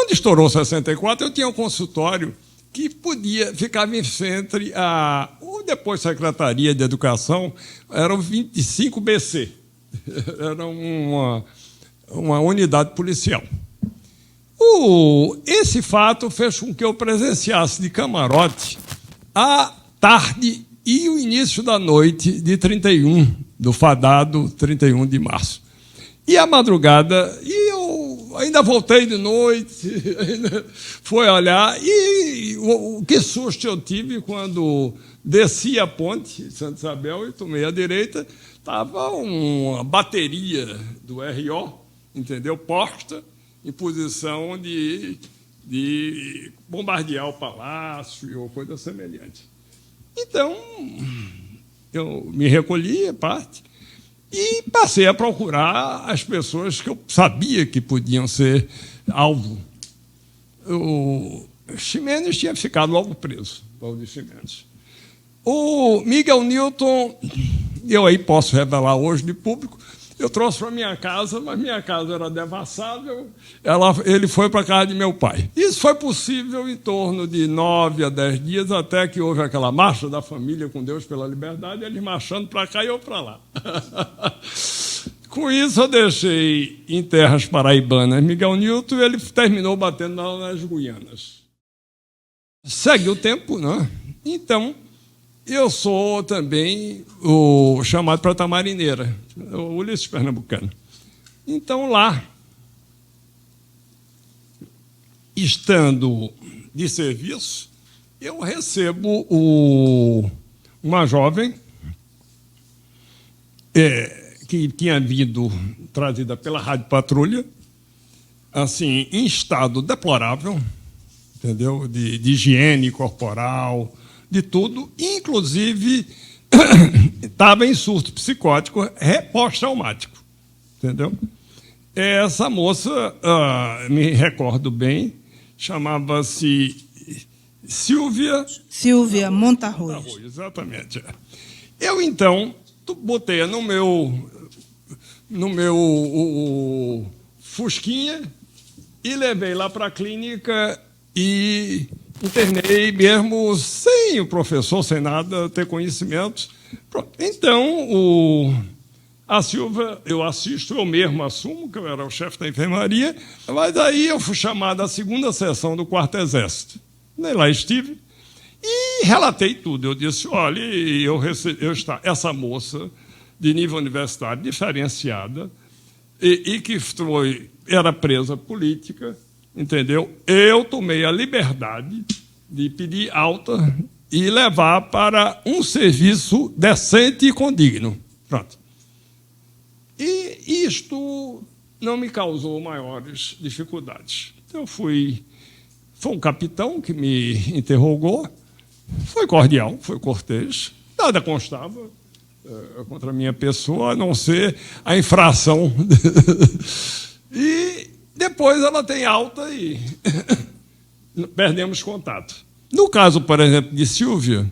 Quando estourou 64, eu tinha um consultório que ficava em frente ou depois Secretaria de Educação, era o 25BC, era uma unidade policial. Esse fato fez com que eu presenciasse de camarote a tarde e o início da noite de 31, do fadado 31 de março. E a madrugada, e eu ainda voltei de noite, fui olhar, e que susto eu tive quando desci a ponte, Santa Isabel, e tomei a direita, estava uma bateria do RO, entendeu? Posta, em posição de bombardear o palácio ou coisa semelhante. Então, eu me recolhi, a parte, e passei a procurar as pessoas que eu sabia que podiam ser alvo. O Ximenes tinha ficado logo preso, Valdir Ximenes. O Miguel Newton, eu aí posso revelar hoje de público, eu trouxe para minha casa, mas minha casa era devassável, ele foi para a casa de meu pai. Isso foi possível em torno de 9 a 10 dias, até que houve aquela marcha da família com Deus pela liberdade, eles marchando para cá e eu para lá. Com isso, eu deixei em terras paraibanas Miguel Newton e ele terminou batendo nas Guianas. Segue o tempo, né? Então, eu sou também o chamado Prata Marineira, o Ulisses Pernambucano. Então, lá, estando de serviço, eu recebo uma jovem que tinha vindo trazida pela Rádio Patrulha, assim, em estado deplorável, entendeu? De higiene corporal, de tudo, inclusive estava em surto psicótico pós-traumático, entendeu? Essa moça, me recordo bem, chamava-se Silvia Montarroio. Exatamente. Eu, então, botei no meu Fusquinha e levei lá para a clínica e internei mesmo sem o professor, sem nada, ter conhecimentos. Então, a Silvia, eu assisto, eu mesmo assumo, que eu era o chefe da enfermaria, mas aí eu fui chamado à segunda sessão do 4º Exército. Lá estive e relatei tudo. Eu disse, olha, essa moça de nível universitário diferenciada e que era presa política, entendeu? Eu tomei a liberdade de pedir alta e levar para um serviço decente e condigno. Pronto. E isto não me causou maiores dificuldades. Então, foi um capitão que me interrogou, foi cordial, foi cortês, nada constava contra a minha pessoa, a não ser a infração. E depois ela tem alta e perdemos contato. No caso, por exemplo, de Silvia,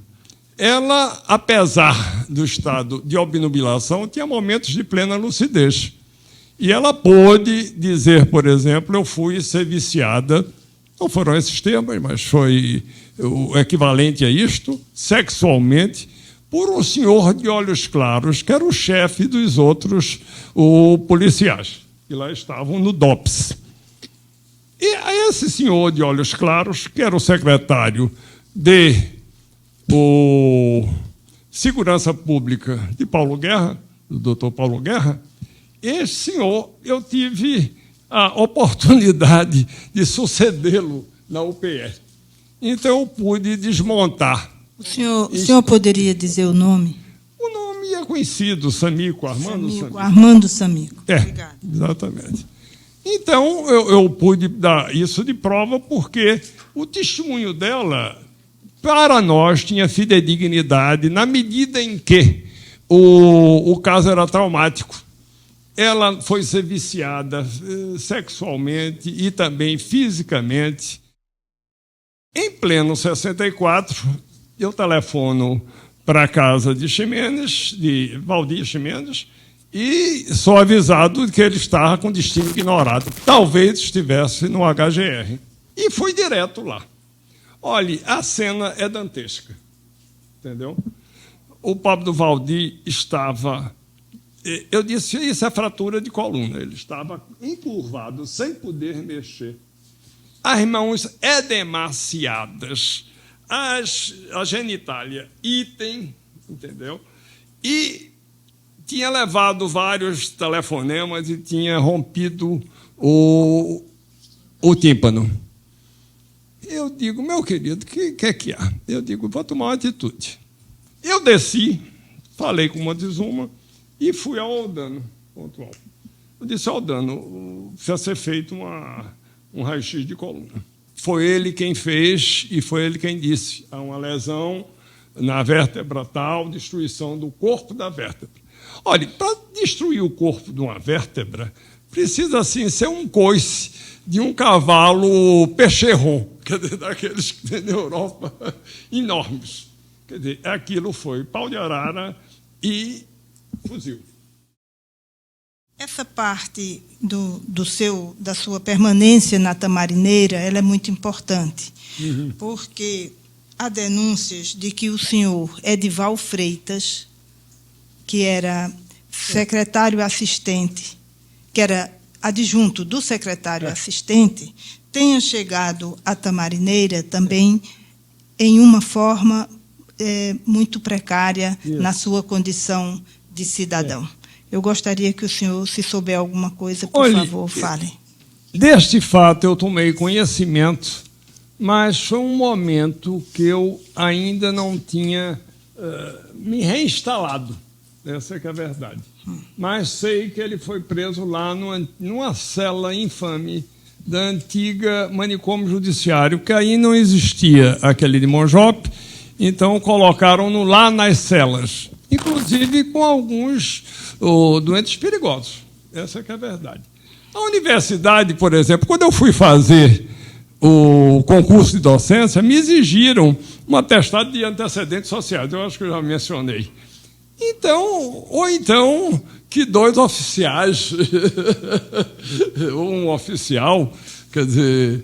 ela, apesar do estado de obnubilação, tinha momentos de plena lucidez. E ela pôde dizer, por exemplo, eu fui ser viciada, não foram esses termos, mas foi o equivalente a isto, sexualmente, por um senhor de olhos claros, que era o chefe dos outros policiais, que lá estavam no DOPS. E a esse senhor de olhos claros, que era o secretário de Segurança Pública de Paulo Guerra, do doutor Paulo Guerra, esse senhor, eu tive a oportunidade de sucedê-lo na UPE. Então, eu pude desmontar. O senhor poderia dizer o nome? O nome é conhecido, Samico, Armando Samico. Armando Samico. Obrigado. Exatamente. Então, eu pude dar isso de prova porque o testemunho dela, para nós, tinha fidedignidade na medida em que o caso era traumático. Ela foi ser viciada sexualmente e também fisicamente. Em pleno 64, eu telefono para a casa de Ximenes, de Valdir Ximenes, E sou avisado que ele estava com destino ignorado. Talvez estivesse no HGR. E fui direto lá. Olhe, a cena é dantesca. Entendeu? O Pablo Valdir estava... Eu disse, isso é fratura de coluna. Ele estava encurvado, sem poder mexer. As mãos edemaciadas, a genitália item, entendeu? E tinha levado vários telefonemas e tinha rompido o tímpano. Eu digo, meu querido, o que é que há? Eu digo, vou tomar uma atitude. Eu desci, falei com o Montezuma e fui ao Aldano pontual. Eu disse ao Aldano, precisa ser feito um raio-x de coluna. Foi ele quem fez e foi ele quem disse. Há uma lesão na vértebra tal, destruição do corpo da vértebra. Olha, para destruir o corpo de uma vértebra, precisa assim, ser um coice de um cavalo percherron, quer dizer, daqueles que tem na Europa, enormes. Quer dizer, aquilo foi pau de arara e fuzil. Essa parte da sua permanência na Tamarineira, ela é muito importante, porque há denúncias de que o senhor Edival Freitas, que era secretário assistente, que era adjunto do secretário assistente, tenha chegado à Tamarineira também em uma forma muito precária na sua condição de cidadão. Eu gostaria que o senhor, se souber alguma coisa, por favor, fale. Deste fato eu tomei conhecimento, mas foi um momento que eu ainda não tinha me reinstalado. Essa que é a verdade. Mas sei que ele foi preso lá numa cela infame da antiga manicômio judiciário, que aí não existia aquele de Monjope, então colocaram-no lá nas celas, inclusive com alguns doentes perigosos. Essa que é a verdade. A universidade, por exemplo, quando eu fui fazer o concurso de docência, me exigiram um atestado de antecedentes sociais. Eu acho que eu já mencionei. Então, ou então que 2 oficiais, ou um oficial, quer dizer,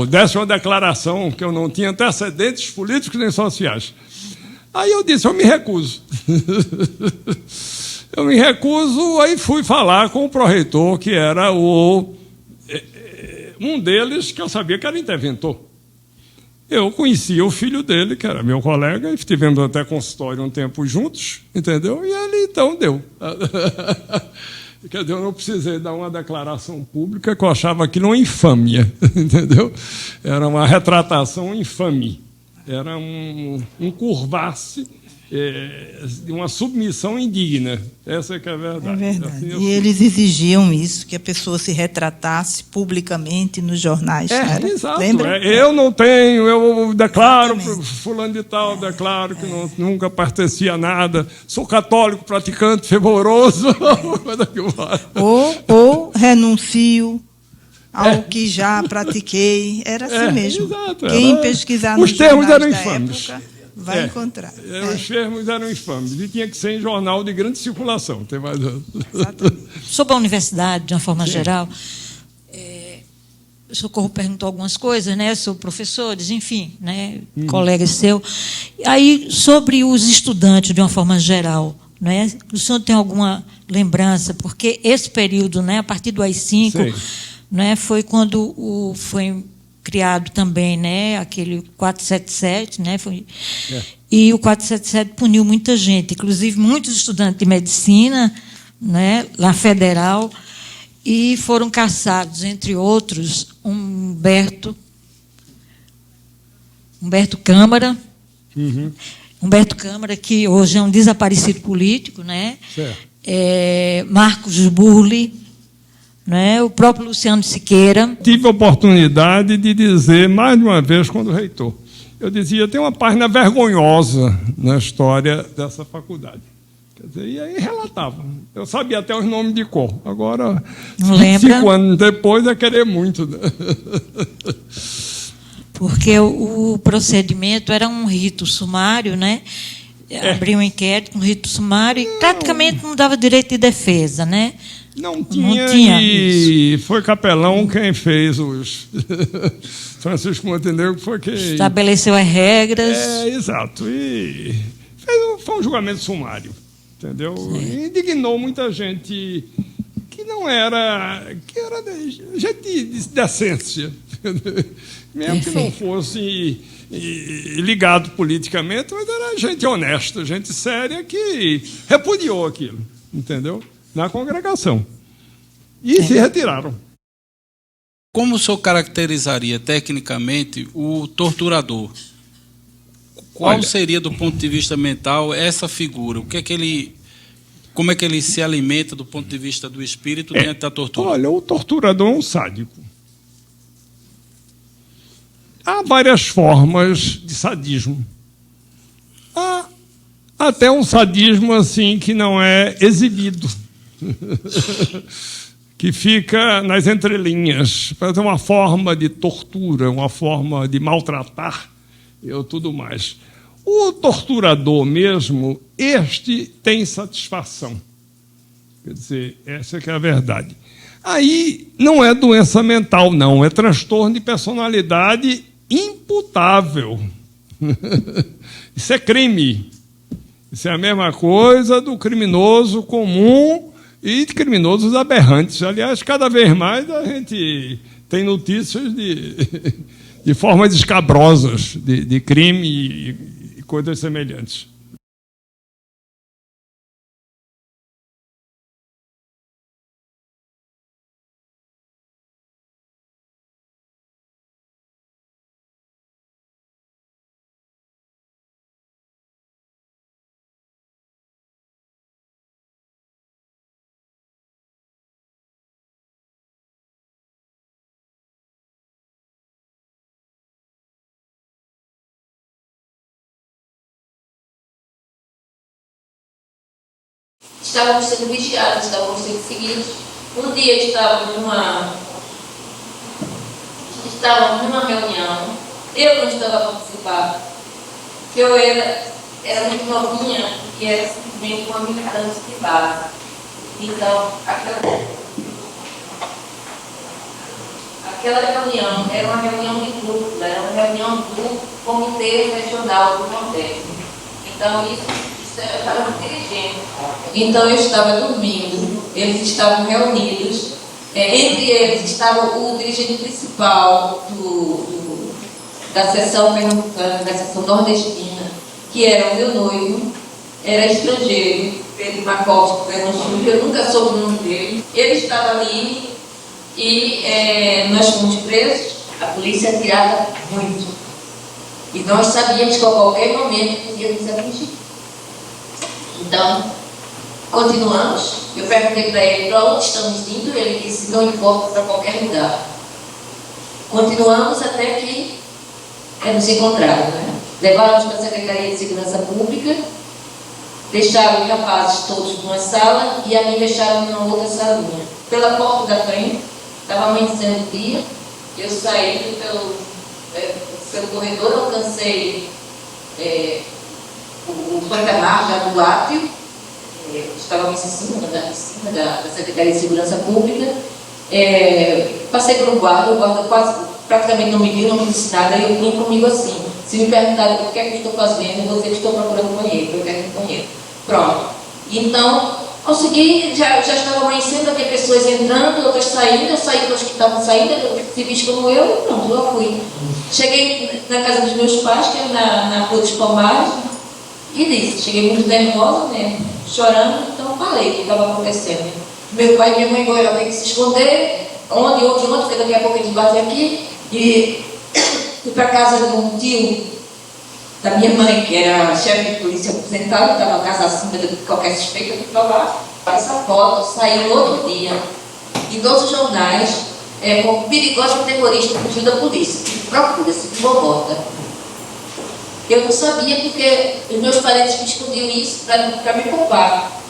desse uma declaração que eu não tinha antecedentes políticos nem sociais. Aí eu disse, eu me recuso. Eu me recuso, aí fui falar com o pró-reitor, que era um deles, que eu sabia que era interventor. Eu conhecia o filho dele, que era meu colega, e tivemos até consultório um tempo juntos, entendeu? E ele, então, deu. Quer dizer, eu não precisei dar uma declaração pública, que eu achava aquilo uma infâmia, entendeu? Era uma retratação infame. Era um curvar-se, uma submissão indigna. Essa é que é a verdade. É verdade. Assim, e eles exigiam isso, que a pessoa se retratasse publicamente nos jornais. Exato. Lembra? Eu não tenho, eu declaro, fulano de tal, declaro que nunca pertencia a nada, sou católico, praticante, fervoroso. ou renuncio ao que já pratiquei. Era assim mesmo. Exato, quem pesquisar nos os termos jornais eram da infames. época vai encontrar. Os termos eram infames e tinha que ser em jornal de grande circulação. Tem mais Sobre a universidade, de uma forma geral, o Socorro perguntou algumas coisas, né, sobre professores, enfim, né, colegas seu. Aí, sobre os estudantes, de uma forma geral, né, o senhor tem alguma lembrança? Porque esse período, né, a partir do AI-5, né, foi quando foi criado também, né, aquele 477, né, e o 477 puniu muita gente, inclusive muitos estudantes de medicina, né, na Federal, e foram caçados, entre outros, Humberto Câmara, Humberto Câmara, que hoje é um desaparecido político, né, Marcos Burli, né, o próprio Luciano Siqueira. Tive a oportunidade de dizer, mais de uma vez, quando reitor, eu dizia, tem uma página vergonhosa na história dessa faculdade. Quer dizer, e aí relatava. Eu sabia até os nomes de cor. Agora, 5 anos depois, é querer muito. Né? Porque o procedimento era um rito sumário, né? abriu um inquérito com rito sumário e praticamente não dava direito de defesa, né? Não tinha, e foi Capelão quem fez os... Francisco Montenegro foi quem... Estabeleceu as regras. Exato. E foi um julgamento sumário, entendeu? E indignou muita gente que não era... que era gente de decência. Mesmo que não fosse ligado politicamente, mas era gente honesta, gente séria que repudiou aquilo, entendeu? Na congregação. E se retiraram. Como o senhor caracterizaria tecnicamente o torturador? Qual seria, do ponto de vista mental, essa figura? O que é que ele, como é que ele se alimenta do ponto de vista do espírito diante da tortura? Olha, o torturador é um sádico. Há várias formas de sadismo. Há até um sadismo assim que não é exibido, que fica nas entrelinhas, para ter uma forma de tortura, uma forma de maltratar e tudo mais. O torturador mesmo, este tem satisfação. Quer dizer, essa que é a verdade. Aí não é doença mental, não, é transtorno de personalidade imputável. Isso é crime. Isso é a mesma coisa do criminoso comum e de criminosos aberrantes. Aliás, cada vez mais a gente tem notícias de formas escabrosas de crime e coisas semelhantes. Estávamos sendo vigiados, estávamos sendo seguidos. Um dia estávamos numa reunião, eu não estava a participar, porque eu era muito novinha e era simplesmente uma militante de base. Então, aquela reunião era uma reunião de grupo, era uma reunião do Comitê Regional do Nordeste. Então, isso eu estava dirigendo. Então eu estava dormindo, eles estavam reunidos, entre eles estava o dirigente principal da seção pernambucana, da seção nordestina, que era o meu noivo, era estrangeiro, Pedro Marcos Pernambuco, eu nunca soube o nome dele. Ele estava ali e nós fomos presos, a polícia atirava muito. E nós sabíamos que a qualquer momento podia nos atingir. Então, continuamos. Eu perguntei para ele para onde estamos indo. Ele disse: não importa, para qualquer lugar. Continuamos até que nos encontraram. Né? Levaram-nos para a Secretaria de Segurança Pública, deixaram os rapazes todos numa sala e a mim deixaram numa outra salinha. Pela porta da frente, estava amanhecendo o dia, eu saí pelo corredor, alcancei o patamar já do átrio, estávamos em cima da Secretaria de Segurança Pública, passei por um guarda, o guarda praticamente não me viu, não me disse nada, e eu vim comigo assim. Se me perguntarem o que é que eu estou fazendo, eu vou dizer que estou procurando banheiro, eu quero ir no banheiro. Pronto. Então, consegui, já estava amanhecendo, havia pessoas entrando, outras saindo, eu saí para os que estavam saindo, civis como eu, e pronto, eu fui. Cheguei na casa dos meus pais, que era na Rua dos Palmares, e disse, cheguei muito nervosa, né, chorando, então falei o que estava acontecendo. Meu pai e minha mãe agora tem que se esconder, onde, porque daqui a pouco eles batem aqui, e fui para casa de um tio da minha mãe, que era chefe de polícia aposentado, estava na casa acima de qualquer suspeita, fui para lá. Essa foto saiu no outro dia, em todos os jornais, com perigoso terrorista fugiu da polícia, procura-se, bota. Eu não sabia porque os meus parentes me escondiam isso para me poupar.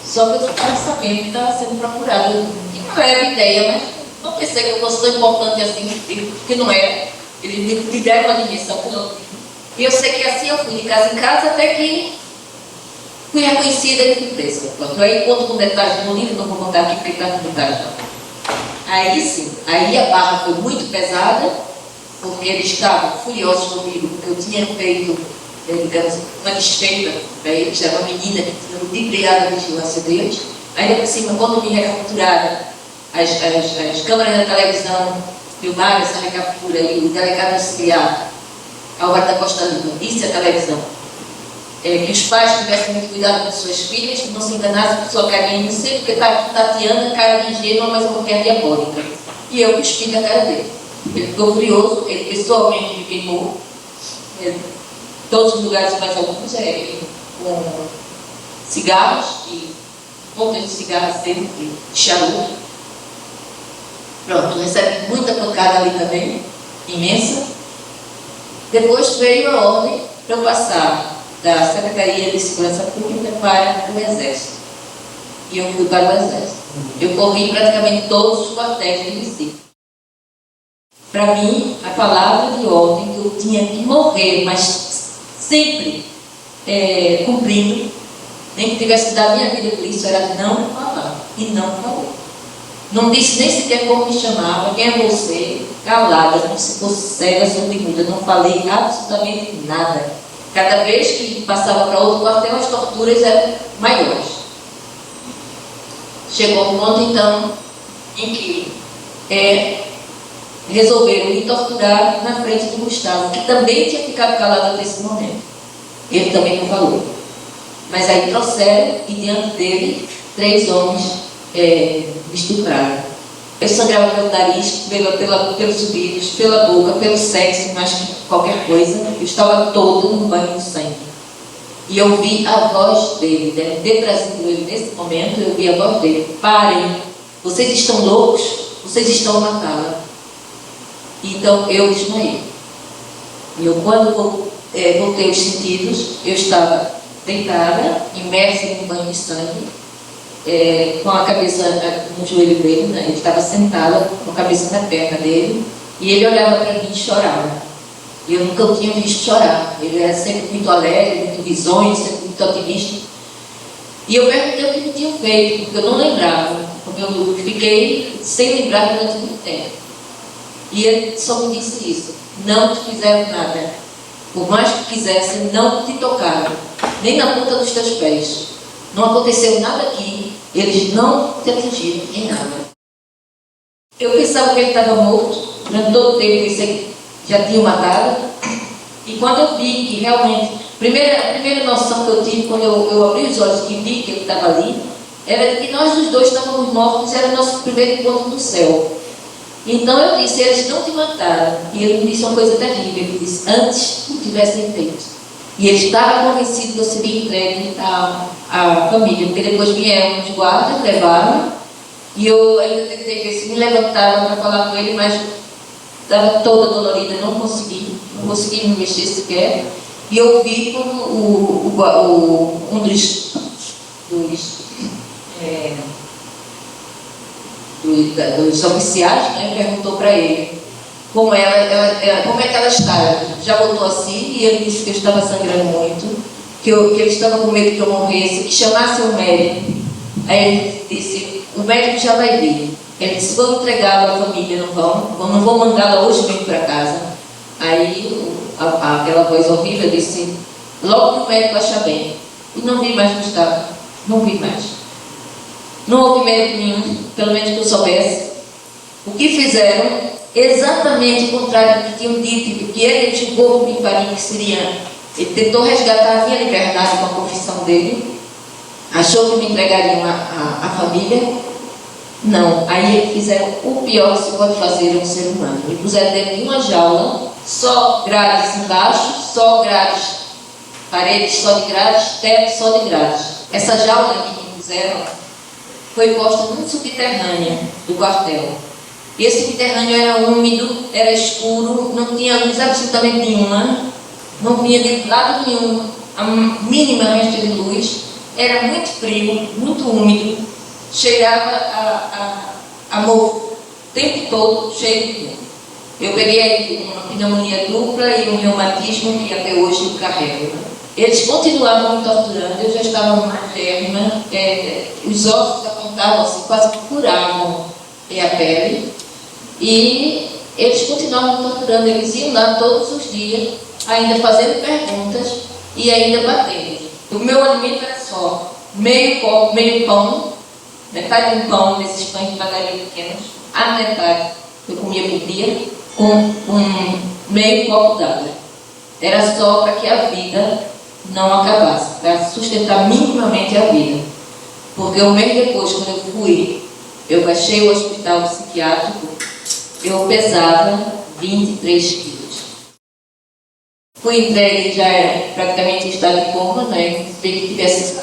Só que eu não estava sabendo que estava sendo procurado. E não era a ideia, mas não pensei que eu fosse tão importante assim, porque não era. Eles me deram uma dimensão. E eu sei que assim eu fui de casa em casa até que Fui reconhecida e fui presa. Pronto, aí conto com detalhes no livro, não vou contar aqui porque está com detalhes não. Aí sim, aí a barra foi muito pesada, porque eles estavam furiosos comigo, porque eu tinha feito, digamos, uma desfeita para eles, era uma menina que tinha ludibriado a vigilância deles. Ainda por cima, quando me recapturaram, as câmeras da televisão filmaram essa recaptura e o delegado auxiliar, Álvaro da Costa Lima, disse à televisão que os pais tivessem muito cuidado com suas filhas, que não se enganassem com sua carinha inocente, porque está aqui Tatiana, cara de ingênua, mas uma mulher diabólica. E eu cuspi na cara dele. Ele ficou furioso, ele pessoalmente me queimou. Todos os lugares, mais alguns, com cigarros, e pontas de cigarros dentro de charuto. Pronto, recebi muita pancada ali também, imensa. Depois veio a ordem para eu passar da Secretaria de Segurança Pública para o Exército. E eu fui para o Exército. Eu corri praticamente todos os quartéis de Recife. Para mim, a palavra de ordem que eu tinha que morrer, mas sempre cumprindo, nem que tivesse que dar minha vida por isso, era não falar. E não falei. Não disse nem sequer como me chamava, quem é você, calada, como se fosse cega, surda-muda. Não falei absolutamente nada. Cada vez que passava para outro quartel, as torturas eram maiores. Chegou um ponto, então, em que resolveram me torturar na frente do Gustavo, que também tinha ficado calado até esse momento. Ele também não falou. Mas aí trouxeram, e diante dele, 3 homens me estupraram. Eu sangrava pelo nariz, pelos ouvidos, pela boca, pelo sexo, mais que qualquer coisa. Eu estava todo num banho de sangue. E eu vi a voz dele, detrasindo ele nesse momento, eu vi a voz dele. Parem, vocês estão loucos, vocês estão a matá-la. Então eu desmaiei. E eu, quando voltei os sentidos, eu estava deitada, imersa em um banho de sangue, com a cabeça no joelho dele, né? Ele estava sentado com a cabeça na perna dele, e ele olhava para mim e chorava. E eu nunca o tinha visto chorar. Ele era sempre muito alegre, muito risonho, sempre muito otimista. E eu perguntei o que me tinham feito, porque eu não lembrava, porque eu fiquei sem lembrar durante muito tempo. E ele só me disse isso: não te fizeram nada. Por mais que quisessem, não te tocaram, nem na ponta dos teus pés. Não aconteceu nada aqui, eles não te atingiram em nada. Eu pensava que ele estava morto, durante todo o tempo eu pensei que já tinha matado. E quando eu vi que realmente, a primeira noção que eu tive quando eu abri os olhos e vi que ele estava ali, era que nós os dois estávamos mortos, era o nosso primeiro encontro no céu. Então eu disse: eles não te mataram. E ele me disse uma coisa terrível, ele disse: antes que tivessem feito. E ele estava convencido que eu seria entregue à família, porque depois vieram os guardas, levaram, e eu ainda tentei ver se me levantava para falar com ele, mas estava toda dolorida, não consegui me mexer sequer. E eu vi como um dos oficiais, né, perguntou para ele como é que ela estava. Já voltou assim, e ele disse que eu estava sangrando muito, que ele estava com medo que eu morresse, que chamasse o médico. Aí ele disse: o médico já vai vir. Ele disse: vão entregá-lo à família, não vão mandá-la hoje mesmo para casa. Aí aquela voz horrível disse: logo que o médico achar bem. E não vi mais Gustavo, não vi mais. Não houve médico nenhum, pelo menos que eu soubesse. O que fizeram, exatamente o contrário do que tinham dito, que ele julgou que me faria, que seria, ele tentou resgatar a minha liberdade com a confissão dele, achou que me entregariam à família. Não, aí eles fizeram o pior que se pode fazer a um ser humano. Me puseram dentro de uma jaula, só grades embaixo, só grades, paredes só de grades, teto só de grades. Essa jaula que me puseram foi posta num subterrâneo do quartel. E esse subterrâneo era úmido, era escuro, não tinha luz absolutamente nenhuma, não vinha de lado nenhum a mínima resta de luz, era muito frio, muito úmido, cheirava a mofo o tempo todo, cheio de mofo. Eu peguei uma pneumonia dupla e um reumatismo que até hoje eu carrego. Eles continuavam me torturando, eu já estava muito térrima, os ossos apontavam assim, quase que furavam a pele, e eles continuavam me torturando, eles iam lá todos os dias, ainda fazendo perguntas e ainda batendo. O meu alimento era só meio copo, meio pão, metade de um pão, nesses pães de padaria pequenos, a metade eu comia por dia, com meio copo d'água. Era só para que a vida não acabasse, para sustentar minimamente a vida. Porque um mês depois, quando eu baixei o hospital psiquiátrico, eu pesava 23 quilos. Fui entregue já praticamente em estado de coma, né? Tem que tivesse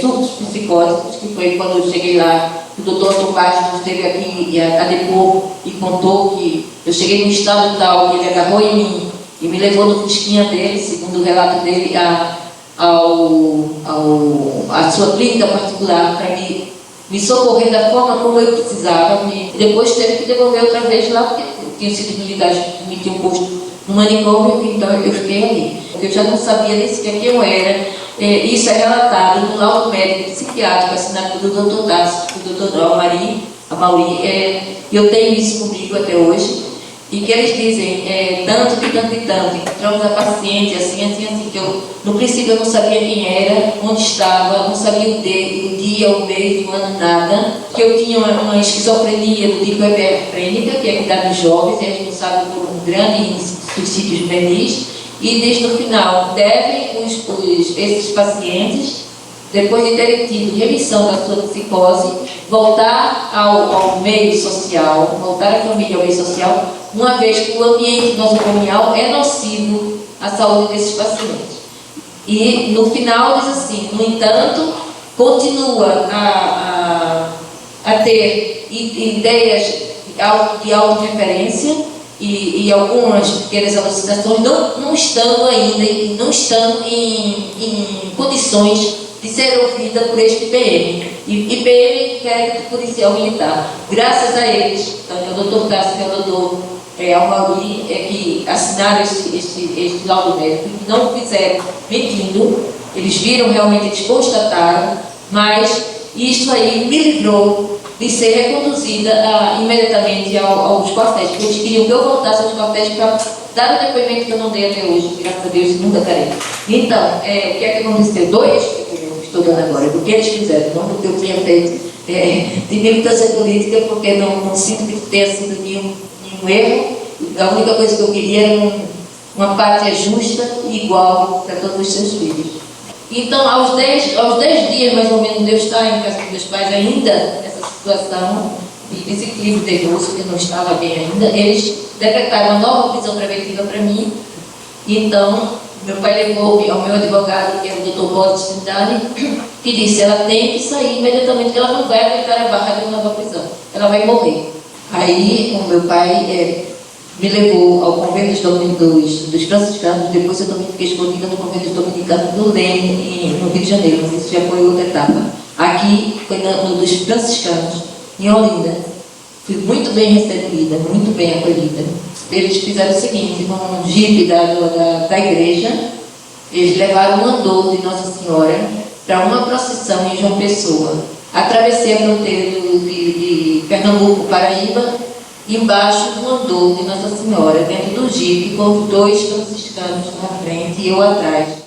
surtos psicóticos, que foi quando eu cheguei lá, o doutor Tomás esteve aqui a depor e contou que eu cheguei num estado tal que ele agarrou em mim e me levou no fusquinha dele, segundo o relato dele, a sua clínica particular para me socorrer da forma como eu precisava. Depois teve que devolver outra vez lá, porque tinha sido militares que me tinham posto no manicômio, então eu fiquei ali. Eu já não sabia nem sequer quem eu era. Isso é relatado no laudo médico psiquiátrico assinado pelo Dr. Tassi, pelo Dr. Amauri. Eu tenho isso comigo até hoje. E que eles dizem, tanto, encontramos a paciente, assim, que eu, no princípio eu não sabia quem era, onde estava, não sabia o dia, o mês, o ano, nada, que eu tinha uma esquizofrenia do tipo hiperfrênica, que é cuidar dos jovens, é responsável por um grande índice de suicídio juvenis, e desde o final devem esses pacientes, depois de terem tido remissão da sua psicose, voltar ao meio social, voltar à família ao meio social, uma vez que o ambiente nosocomial é nocivo à saúde desses pacientes. E no final diz assim, no entanto, continua a ter ideias de autorreferência e algumas pequenas alucinações, não estando ainda, não estando em condições de ser ouvida por este PM. E PM, inquérito policial militar. Graças a eles, tanto o doutor Tassi e o doutor Almauri, que assinaram este laudo médico, não fizeram mentindo, eles viram realmente, eles constataram, mas isso aí me livrou de ser reconduzida imediatamente aos quartéis, porque eles queriam que eu voltasse aos quartéis para dar o depoimento que eu não dei até hoje, graças a Deus, nunca darei. Então, o que é que aconteceu? Dois eu estou dando agora, do que eles fizeram, não do que eu tinha feito de militância política, porque não sinto que tenha sido nenhum erro. A única coisa que eu queria era uma pátria justa e igual para todos os seus filhos. Então, aos 10 dias, mais ou menos, de eu estar em casa dos meus pais ainda, nessa situação de desequilíbrio nervoso, que eu não estava bem ainda, eles decretaram uma nova prisão preventiva para mim. Então, meu pai levou ao meu advogado, que é o Dr. Boris Trindade, que disse, ela tem que sair imediatamente, que ela não vai aguentar a barra de uma nova prisão, ela vai morrer. Aí, o meu pai me levou ao convento dos franciscanos, depois eu também fiquei escondida no convento dos dominicanos do Leme, no Rio de Janeiro, mas isso já foi outra etapa. Aqui, foi no dos franciscanos, em Olinda. Fui muito bem recebida, muito bem acolhida. Eles fizeram o seguinte, num jipe da igreja, eles levaram um andor de Nossa Senhora para uma procissão em João Pessoa. Atravessei a fronteira de Pernambuco, Paraíba, embaixo do andor de Nossa Senhora, dentro do jipe, com os 2 franciscanos na frente e eu atrás.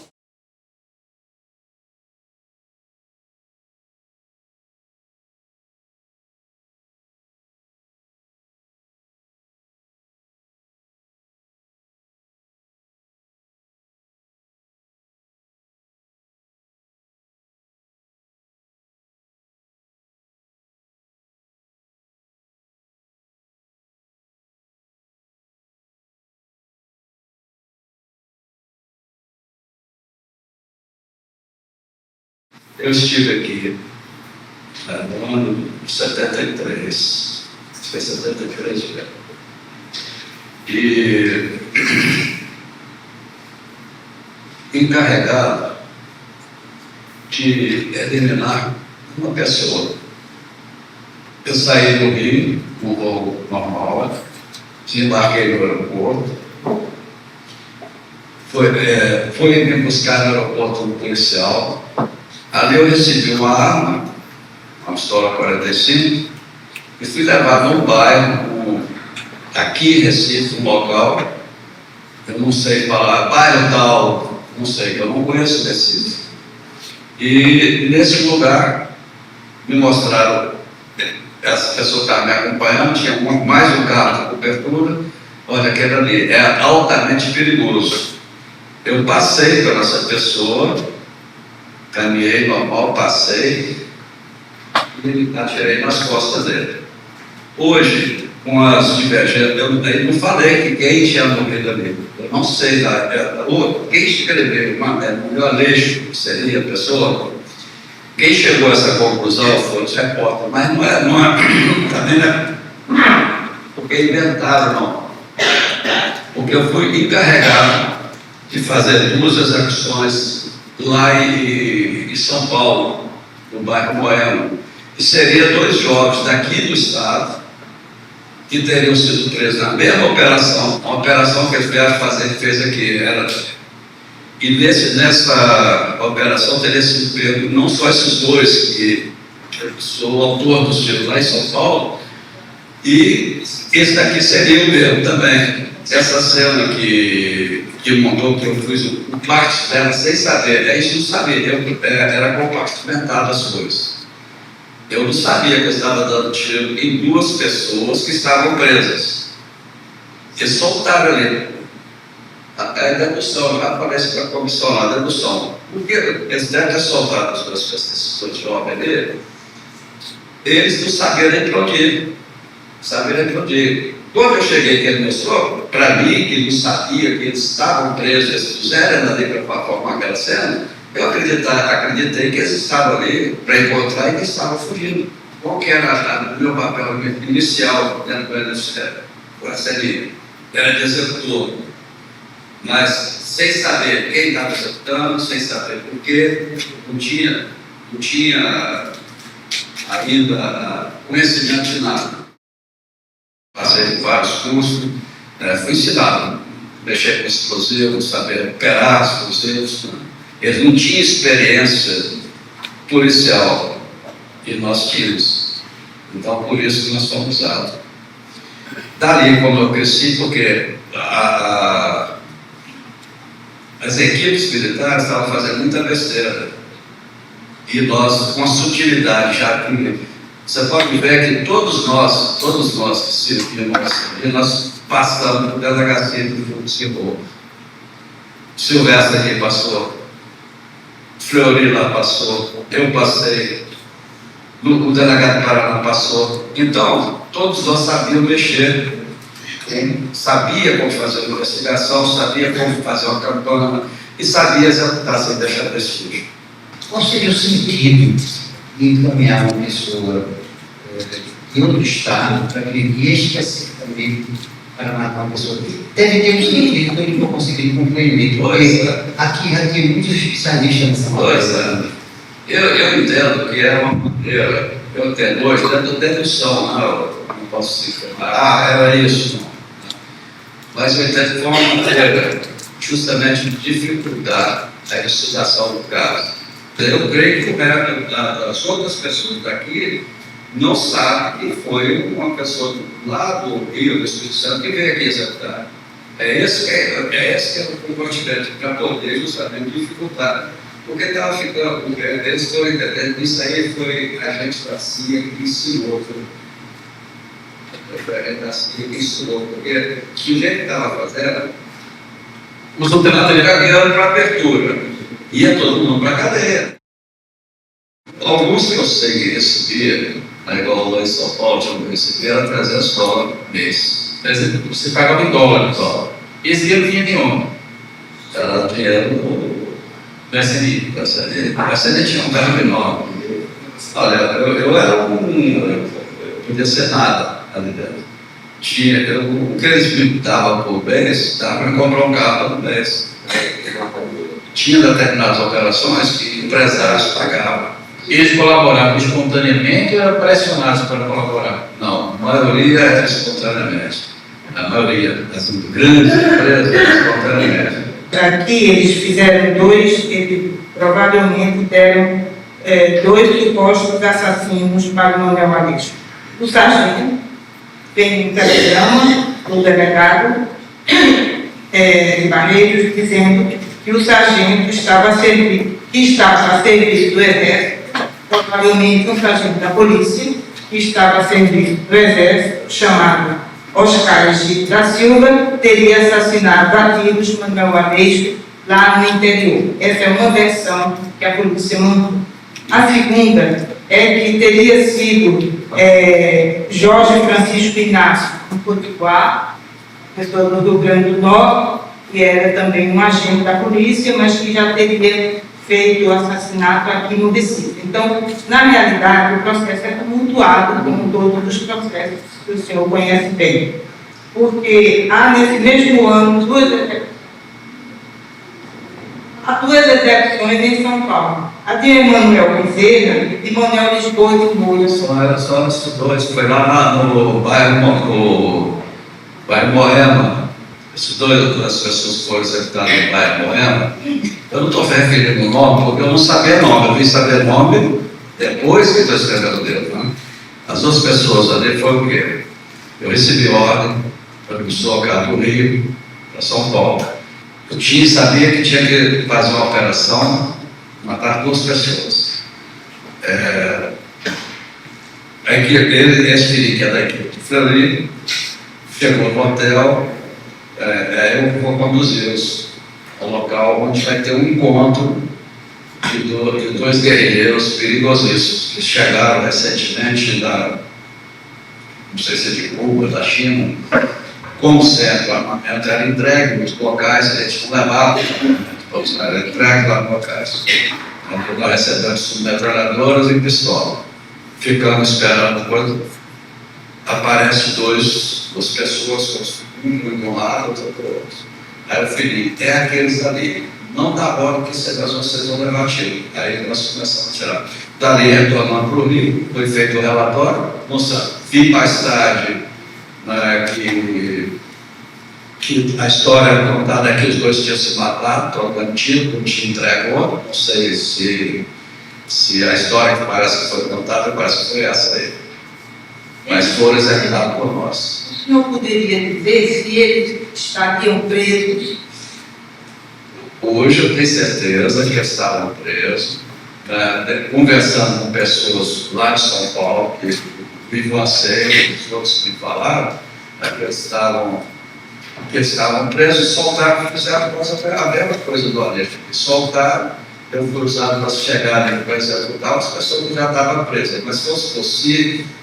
Eu estive aqui no ano 73, foi 73, e encarregado de eliminar uma pessoa. Eu saí do Rio, um voo normal, desembarquei no aeroporto, foi me buscar no aeroporto policial. Ali eu recebi uma arma, uma pistola 45, e fui levado num bairro, aqui em Recife, um local, eu não sei falar, bairro tal, não sei, eu não conheço Recife. E nesse lugar me mostraram, essa pessoa estava me acompanhando, tinha mais um carro de cobertura, olha, aquele ali é altamente perigoso. Eu passei por essa pessoa, caminhei normal, passei e atirei nas costas dele. Hoje, com as divergências, eu não falei que quem tinha morrido ali, eu não sei, quem escreveu, o Aleixo, que seria a pessoa, quem chegou a essa conclusão foi os repórteres, mas não é também não é porque inventaram, não. Porque eu fui encarregado de fazer 2 execuções lá em São Paulo, no bairro Moema, e seria 2 jovens daqui do estado que teriam sido presos na mesma operação, a operação que eles vieram fazer, que fez aqui, e nessa operação teria sido pego não só esses 2 que sou autor dos tiros lá em São Paulo, e esse daqui seria o mesmo também. Essa cena que montou, que eu fiz o parte dela sem saber, a gente não sabia, era compartimentado as coisas. Eu não sabia que eu estava dando tiro em 2 pessoas que estavam presas. Eles soltaram ali. A dedução, já aparece para a comissão lá, a dedução. Porque eles devem ter soltado as 2 pessoas jovens ali. Eles não sabiam nem para onde ir. Quando eu cheguei, que ele mostrou para mim que ele não sabia que eles estavam presos, eles fizeram ali para formar aquela cena, eu acreditei que eles estavam ali para encontrar e que estavam fugindo. Qual que era o meu papel inicial dentro do Ministério? Era de executor, mas sem saber quem estava executando, sem saber por quê, não tinha ainda conhecimento de nada. Passei por vários cursos, fui ensinado a mexer com explosivos, saber operar explosivos. Eles não tinham experiência policial e nós tínhamos. Então, por isso que nós fomos usados. Dali, como eu cresci, porque as equipes militares estavam fazendo muita besteira. E nós, com a sutilidade, já que você pode ver que todos nós que servimos, nós passamos pela delegacia do Futebol. Silvestre aqui passou, Fleury lá passou, eu passei, o delegado do Paraná passou. Então, todos nós sabíamos mexer, sabia como fazer uma investigação, sabia como fazer uma campanha e sabia executar sem deixar prestígio. Qual seria o sentido de encaminhar uma pessoa de outro estado para agredir especificamente para matar uma pessoa? Deve ter um sentido que ele não conseguir compreender, porque aqui já tem muitos especialistas nessa matéria. Eu entendo que é uma maneira, eu entendo hoje, dentro da dedução, não posso se informar, era isso. Mas eu entendo que foi uma maneira justamente de dificultar a elucidação do caso. Eu creio que as outras pessoas daqui não sabem que foi uma pessoa lá do Rio, do Espírito Santo, que veio aqui executar. Esse que é o compartimento, para poder justamente dificultar. Porque estava ficando, eles estão entendendo que isso aí foi a gente da CIA que ensinou. Porque o jeito que estava fazendo, os alternativos caminhando para abertura. Ia todo mundo para a cadeia. Alguns que eu sei que recebia, igual lá em São Paulo, tinha que receber, era $300 por mês. Você pagava em dólares. E esse dinheiro vinha de onde? Era dinheiro do SNI. O SNI tinha um carro enorme. Olha, eu era eu podia ser nada ali dentro. O que eles me davam por mês, dava para comprar um carro por mês. Tinha determinadas operações que empresários pagavam. Eles colaboravam espontaneamente ou eram pressionados para colaborar? Não, a maioria era espontaneamente. A maioria das grandes empresas espontaneamente. Aqui eles fizeram eles provavelmente deram 2 supostos assassinos para o Manuel Aleixo. O sargento tem um telegrama do delegado de Barreiros dizendo que o sargento estava a serviço do Exército, provavelmente um sargento da polícia que estava a serviço do Exército, chamado Oscar Egito da Silva, teria assassinado a tiros Manuel Aleixo lá no interior. Essa é uma versão que a polícia mandou. A segunda é que teria sido Jorge Francisco Inácio, um potiguar, pessoa do Rio Grande do Norte, que era também um agente da polícia, mas que já teria feito o assassinato aqui no Recife. Então, na realidade, o processo é tumultuado, como todos os processos que o senhor conhece bem. Porque há, nesse mesmo ano, duas execuções em São Paulo. A de Emanuel Bezerra e de Manuel Lisboa de Moura. Só esses dois. Foi lá no bairro Moema. Essas duas pessoas foram executadas no bairro Moema. Eu não estou referindo o nome, porque eu não sabia nome. Eu vim saber nome depois que estou escrevendo o livro. Né? As duas pessoas ali foi o quê? Eu recebi ordem para me deslocar do Rio para São Paulo. Eu sabia que tinha que fazer uma operação, matar 2 pessoas. A equipe dele, esse que é da equipe de Fleury, chegou no hotel, eu vou conduzi-los ao local onde vai ter um encontro de 2 guerrilheiros perigosíssimos que chegaram recentemente não sei se é de Cuba, da China. Como sempre, o armamento era entregue nos locais, eles não levavam o armamento, era entregue lá nos locais. Então, nós recebemos submetralhadoras e pistola. Ficamos esperando quando aparecem 2 pessoas, um de um lado, outro do outro. Aí eu falei, aqueles ali, não dá bola que vocês vão levar tiro. Aí nós começamos a tirar. Dali, retornando para o Rio, foi feito o relatório, vi mais tarde que a história contada é que os 2 tinham se matado, trocando tiro, não tinha entregou. Não sei se a história que parece que foi contada, parece que foi essa aí. Mas foram executados por nós. O senhor poderia dizer se eles estariam presos? Hoje eu tenho certeza que eles estavam presos, conversando com pessoas lá de São Paulo, que vivanceiam, os outros me falaram, que eles estavam presos e soltaram, fizeram a mesma coisa do Aleixo, que soltaram, eu fui usado para chegarem para executar as pessoas que já estavam presas. Mas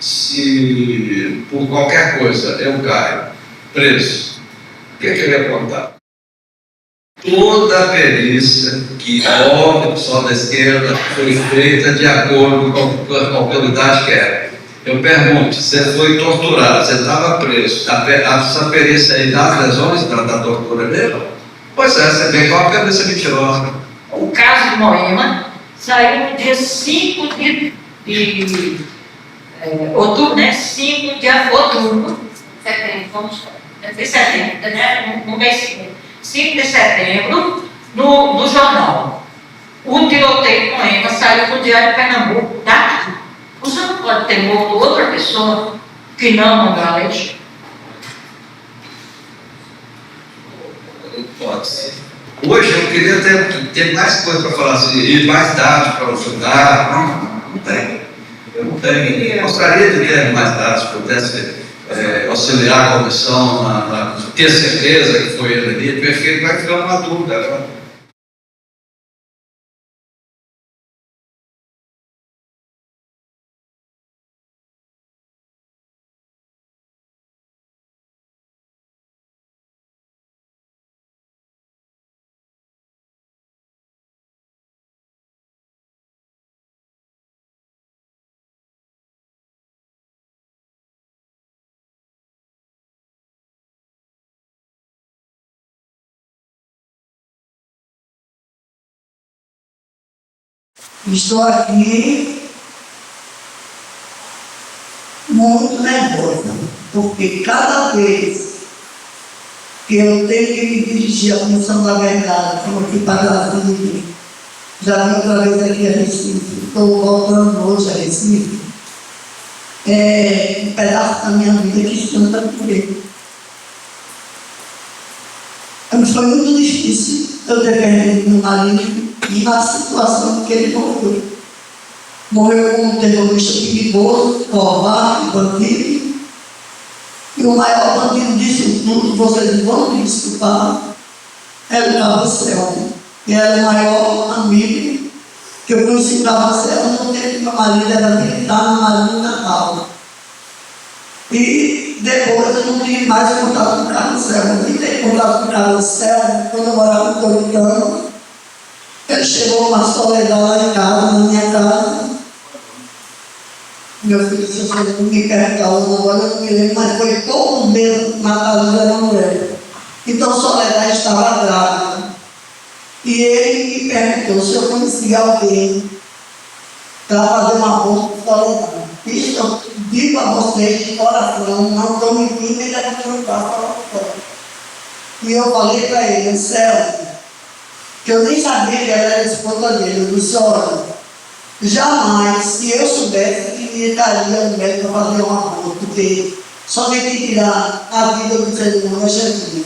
se por qualquer coisa eu caio preso, o que eu ia contar? Toda a perícia que houve o pessoal da esquerda foi feita de acordo com a autoridade que era. Eu pergunto, você foi torturado, você estava preso, essa perícia aí das lesões da tortura dele? Pois é, você vê qual a perícia mentirosa. O caso de Moema saiu no dia 5 de outubro, né? 5 de outubro, de setembro, né? No mês seguinte. 5 de setembro, no jornal. O tiroteio de Moema saiu no Diário de Pernambuco, daqui. O senhor não pode ter morto outra pessoa que não Manuel Aleixo? Pode ser. Hoje eu queria ter mais coisa para falar assim, ir mais dados para ajudar. Não tem. Eu não tenho. Eu gostaria de ter mais dados, pudesse auxiliar a comissão, ter certeza que foi ele ali, porque ele vai ficar uma dúvida agora. Estou aqui muito nervosa, porque cada vez que eu tenho que me dirigir à Comissão da Verdade, como aqui para Brasília. Já vi outra vez aqui a Recife, estou voltando hoje a Recife. É um pedaço da minha vida que canta por ele. Foi muito difícil eu ter perdido meu marido e na situação que ele morreu. Morreu como um terrorista perigoso, covarde, bandido. E o maior bandido disso tudo, vocês vão me desculpar, era o Carrossel. E era o maior amigo que eu conheci o Carrossel no tempo que meu marido era militar na Marinha Natal. E depois eu não tive mais contato com o Carrossel. Eu não tive contato com o Carrossel quando eu morava em Toritano. Ele chegou uma soledade lá em casa, na minha casa. Meu filho, se você não me perguntar agora, eu não me lembro, mas foi todo mesmo na casa da mulher. Então Soledade estava grávida. E ele me perguntou se eu conhecia alguém para fazer uma bolsa de Soledade. Isso eu digo a vocês de coração, não estou mentindo, ele é que não está. E eu falei para ele, Celso, que eu nem sabia que ela era a esposa dele. Eu disse, olha, jamais, se eu soubesse, que estaria no médico para fazer uma boa, porque só quem tem que tirar a vida do ser humano é Jesus,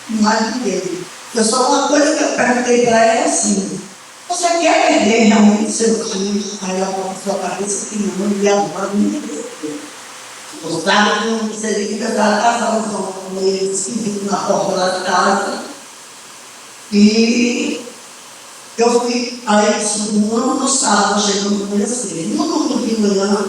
mais ninguém. Eu só uma coisa que eu perguntei para ela é assim, você quer perder realmente seu filho? Aí ela falou na sua cabeça que não, e agora não tem. Os caras não seria que eu estava casando com ele, esquisito na porta da casa. E eu fui, aí no sábado, chegando no conhecer. No domingo de manhã,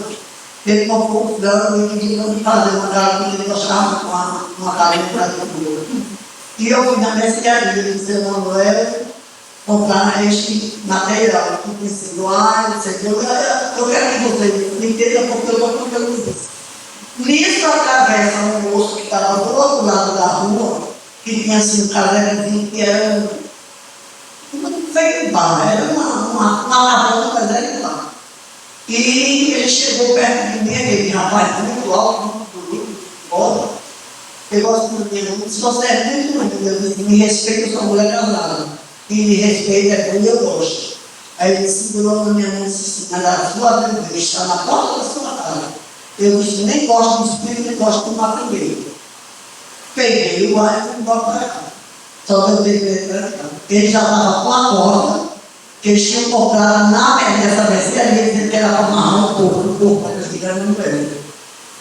ele comprou o frango e queria me fazer uma galinha que ele gostava com uma galinha para ele. E eu fui na mercearia do seu Manuel comprar este material, que precisa, não sei o que, eu quero que você me entenda porque eu estou contando isso. Nisso atravessa um moço que estava do outro lado da rua, que tinha sido caserozinho, que era não veio bar, era uma lavanda, mas era igual. E ele chegou perto de mim, aquele rapaz muito alto, muito bonito, foda. Eu gosto muito dele, se você é muito bonito, eu disse, me respeita, eu sou mulher casada. E me respeita, é quando eu gosto. Aí ele segurou na minha mão e disse, mas a sua vida está na porta da sua casa. Eu disse, nem gosto do espírito, nem gosto do maconheiro. Peguei o ar e fui embora para cá. Só que eu peguei para cá. Ele já estava com a porta, que eles tinham comprado nessa mercearia, dizendo que era para amarrar um pouco, para ficar no velho.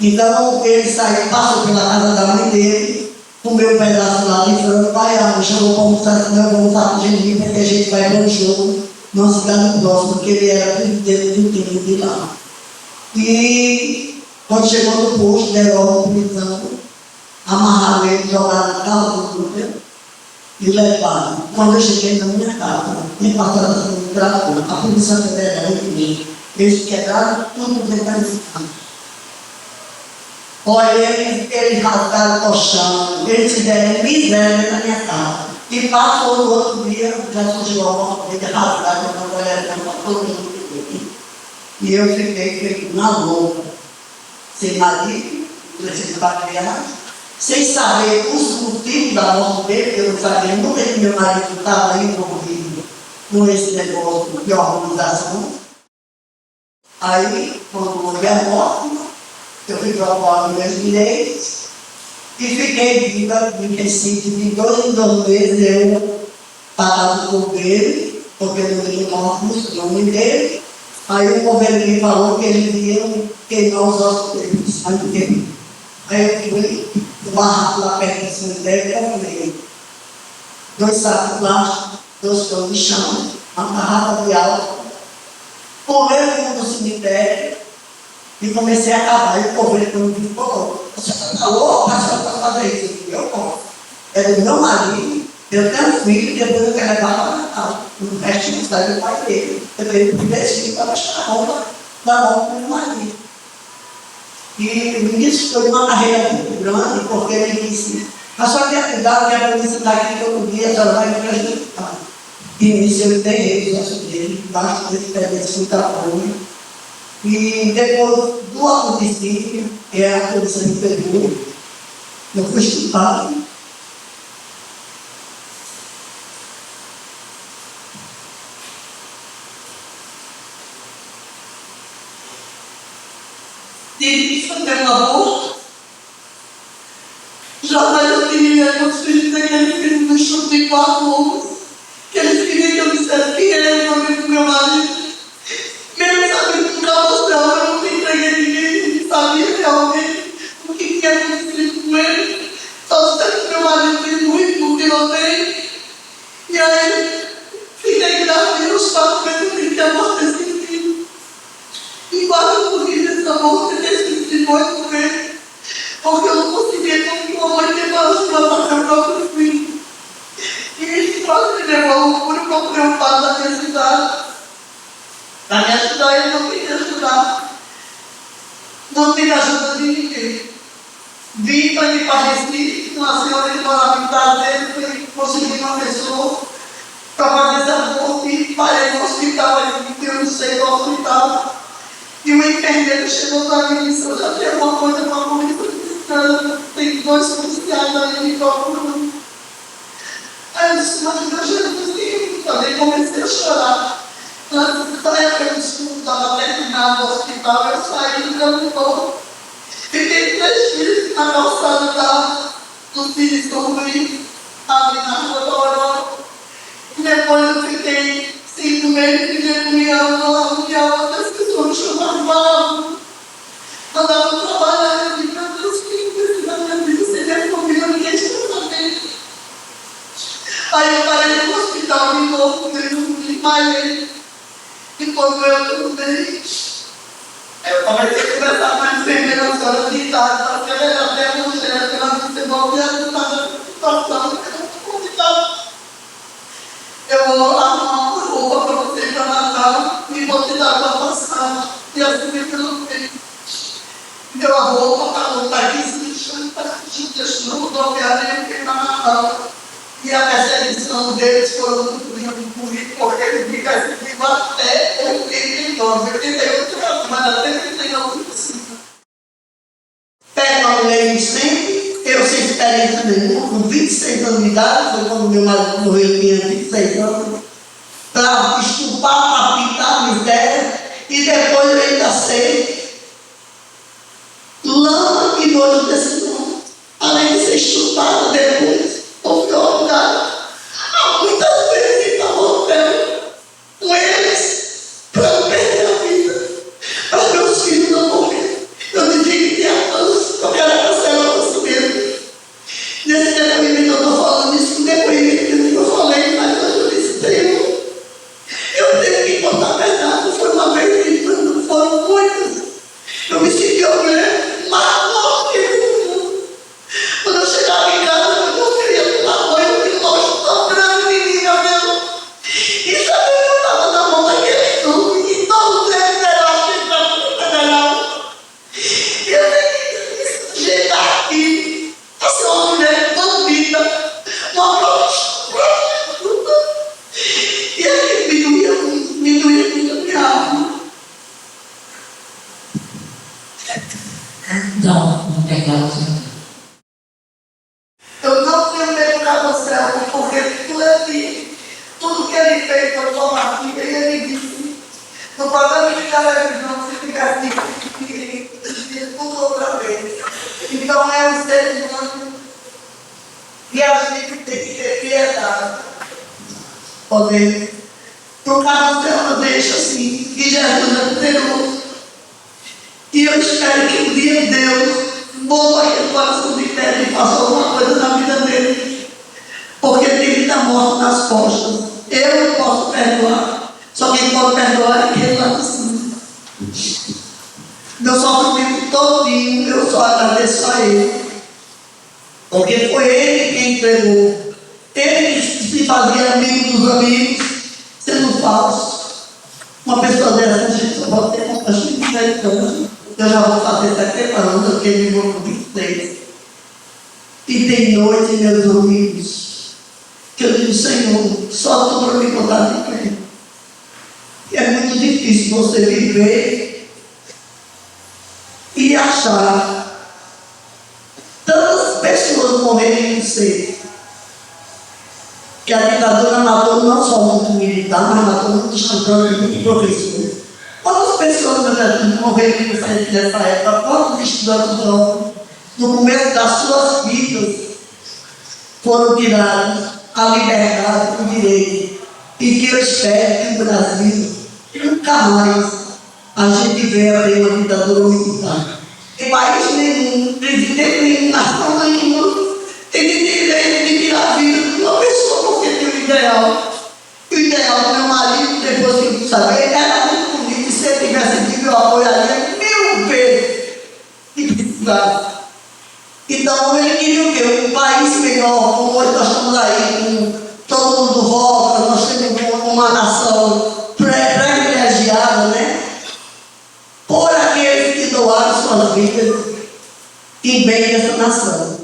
Então ele saiu, passou pela casa da mãe dele, comeu um pedaço lá de frango, vai, me chamou para almoçar, senão eu vou almoçar com o Geninho, porque a gente vai para o jogo, numa cidade próxima, porque ele era presidente do time de lá. E quando chegou no posto, deram a prisão, amarraram ele, jogaram na casa do Júlio e levaram. Quando eu cheguei na minha casa, me passaram assim um trator, a Polícia Federal em mim, eles quebraram tudo detalhado. Olha, eles rasgaram o colchão, eles fizeram miséria na minha casa. E passou no outro dia, já surgiu a morte dele rasgada, quando eu era todo mundo. E eu fiquei feito na louca, sem marido, preciso criar, sem saber os motivos da morte dele, eu não sabia nunca que meu marido estava envolvido com esse negócio de organização. Aí, quando houve a morte, eu fui provar meus direitos e fiquei viva em Recife de 2 em 2 meses, eu pagava o governo, porque eu não tinha o nome dele. Aí o governo me falou que eles iam queimar os ossos dele. Aí eu fui no barraco lá perto do cemitério e comprei 2 sacos plásticos, 2 pães de chão, uma garrafa de álcool, correu no cemitério e comecei a cavar. E o governo me falou, você está louco, a senhora para fazer isso? Eu posso. É do meu marido, eu tenho um filho, depois eu quero levar para Natal. No resto do estado do pai dele. Eu tenho que investir para achar a roupa da roupa do meu marido. E isso foi uma carreira muito grande, porque ele disse, a senhora tem cuidado que a polícia está aqui todo dia, a senhora vai me prejudicar. E nisso eu enterrei os ossos dele, embaixo desse pé desse fruta-pão. E depois do acontecido, a polícia me pegou, eu fui chutado. tive que fazer um aborto. Jamais eu queria que os filhos daquele filho do chute de 4 anos, que eles queriam que eu dissesse quem era o nome do meu marido. Mesmo sabendo que nunca mostrava, eu não entreguei a ninguém, sabia realmente o que tinha acontecido com ele. Só sei que meu marido fez muito no tiroteio. E aí, fiquei grávida e os 4 meses eu tinha amortecido filho. E quase eu morri dessa morte desse depois com ele. Porque eu não conseguia como uma mãe ter coragem para matar meu próprio filho. E isso quase me levou à loucura, porque eu comprei um padre da minha cidade. Para me ajudar, ele não queria ajudar. Não teve ajuda de ninguém. Vim para ir para Recife, uma senhora que morava em Itadeira, consegui uma pessoa para fazer essa aborto e parei no hospital, eu não sei qual hospital. E uma enfermeira chegou para mim e disse: eu já tenho alguma coisa para comer, tem 2 policiais aí me procurando. Aí eu disse: mas meu Jesus, também comecei a chorar. Na época eu estava terminado no hospital, eu saí do campo. Fiquei 3 dias na calçada do Cine São Luís, ali na rua do Aurora. E depois eu fiquei 5 meses de comunhão, onde as pessoas me chamavam barato. Andavam trabalhando, eu disse: meu Deus, quem precisa da minha vida? Você deve comigo, ninguém está sabendo. Aí eu parei no hospital de novo, eu não desmaiei. E quando eu mudei, eu comecei a conversar com a enfermeira, a senhora de idade, porque ela era até evangélica, ela disse: bom, e ela estava na situação, eu não convidava. Eu vou arrumar uma roupa para você para Natal e vou te dar para passar. E assim eu coloquei. Deu a roupa para voltar aqui, se deixando para juntas no rodoviário e eu fiquei na Natal. E a perseguição deles foi muito grande comigo, porque eles ficaram comigo até 89, 88 anos, mas até 89 possível. Pego uma mulher inocente, eu sem experiência nenhuma, com 26 anos de idade, foi quando meu marido morreu, eu tinha 26 anos, para estupar, para pintar a miséria, e depois eu ainda sei lama e nojo desse mundo, além de ser estupada depois. Ou pior lugar, há muitas vezes está voltando com eles para não perder a vida, para meus filhos não morrerem. Eu dizia que tinha todos, eu quero cancelar isso mesmo. Nesse depoimento eu estou falando isso, um depoimento que eu falei, mas hoje eu disse: eu tenho que contar a verdade. Não foi uma vez, não foram muitas. Eu me senti uma mulher mais morte do mundo. Quando eu chegava em casa, eu queria tomar banho, que nojo tão grande de mim, meu Deus. E sabia que eu estava na mão daquele tubo, e todos eles eram assim para o federal. E eu tenho que me sujeitar aqui, a ser uma mulher bandida, uma prostituta. E aí me doía muito a minha alma. Não pegava. Eu não tenho medo do carrossel, porque tudo que ele fez foi tomar vida, e ele disse: no programa de televisão, se ficar assim, tudo outra vez. Então é um ser humano e a gente tem que ter piedade. Poder. Para o carrossel eu deixo assim, que Jesus é poderoso. E eu espero que um dia Deus boa aquele coração de pedra e faça alguma coisa na vida dele, porque ele tem vida morta nas costas. Eu não posso perdoar, só quem pode perdoar é aquele lá de cima. Meu sofrimento todinho, eu só agradeço a ele, porque foi ele quem entregou, ele que se fazia amigo dos amigos, sendo falso. Uma pessoa dessa, gente, só pode ter compaixão de misericórdia. Eu já vou fazer 70 anos, eu tenho vivo com 26. E tem noite, meus amigos, que eu digo: Senhor, só tu para me botar de pé. E é muito difícil você viver e achar tantas pessoas morrerem de sede. Que a ditadura matou não só muito militar, mas matou muitos cantantes, muitos professores. Quantas pessoas que morreram inocentes nessa época, quantos estudantes no começo das suas vidas foram tirados a liberdade, o direito, e que eu espero que o Brasil nunca mais a gente venha ver uma ditadura militar. Em país nenhum, presidente nenhum, nação nenhuma, tem direito de tirar a vida de uma pessoa porque tem um ideal. O ideal do meu marido, depois que eu saber, era muito bonito, e se ele tivesse tido, eu apoiaria 1000 vezes que precisasse. Então, ele queria o quê? Um país melhor, como hoje nós estamos aí, com todo mundo vota, nós temos uma nação privilegiada, né? Por aqueles que doaram suas vidas em bem dessa nação.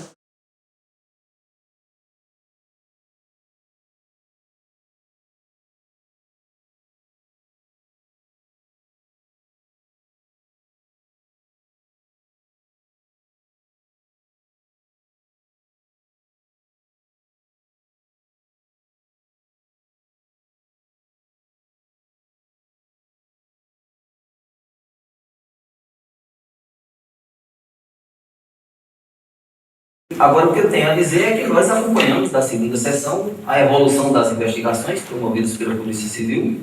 Agora, o que eu tenho a dizer é que nós acompanhamos da segunda sessão a evolução das investigações promovidas pela Polícia Civil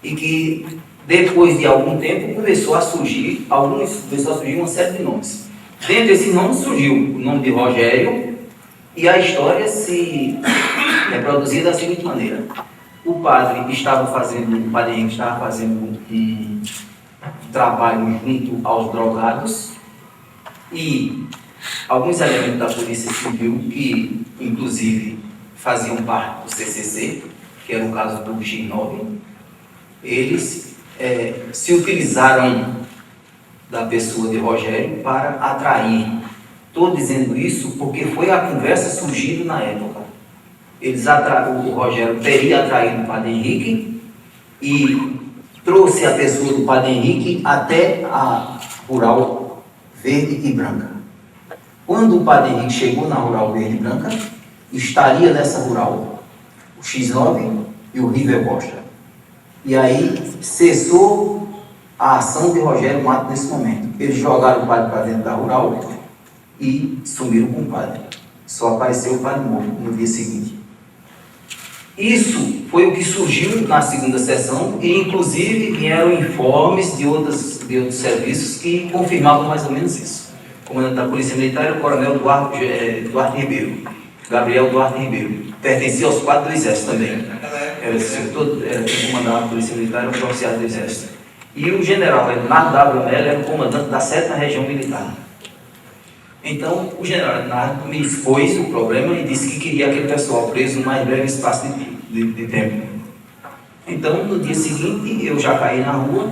e que, depois de algum tempo, começou a surgir uma série de nomes. Dentre esses nomes surgiu o nome de Rogério e a história se reproduzia da seguinte maneira. O padre Henrique estava fazendo um trabalho junto aos drogados e alguns elementos da Polícia Civil que, inclusive, faziam parte do CCC, que era o caso do X9, eles se utilizaram da pessoa de Rogério para atrair. Estou dizendo isso porque foi a conversa surgida na época. O Rogério teria atraído o padre Henrique e trouxe a pessoa do padre Henrique até a Rural Verde e Branca. Quando o padre Henrique chegou na Rural Verde e Branca, estaria nessa rural o X9 e o River Costa. E aí cessou a ação de Rogério Mato nesse momento. Eles jogaram o padre para dentro da rural e sumiram com o padre. Só apareceu o padre morto no dia seguinte. Isso foi o que surgiu na segunda sessão e, inclusive, vieram informes de outros serviços que confirmavam mais ou menos isso. O comandante da Polícia Militar era o coronel Duarte Ribeiro, Gabriel Duarte Ribeiro. Pertencia aos quadros do Exército também. Quem comandava a Polícia Militar era um oficial do Exército. E o general Leonardo W. Mello era o comandante da 7ª Região Militar. Então, o general Leonardo me expôs o problema e disse que queria aquele pessoal preso no mais breve espaço de tempo. Então, no dia seguinte, eu já caí na rua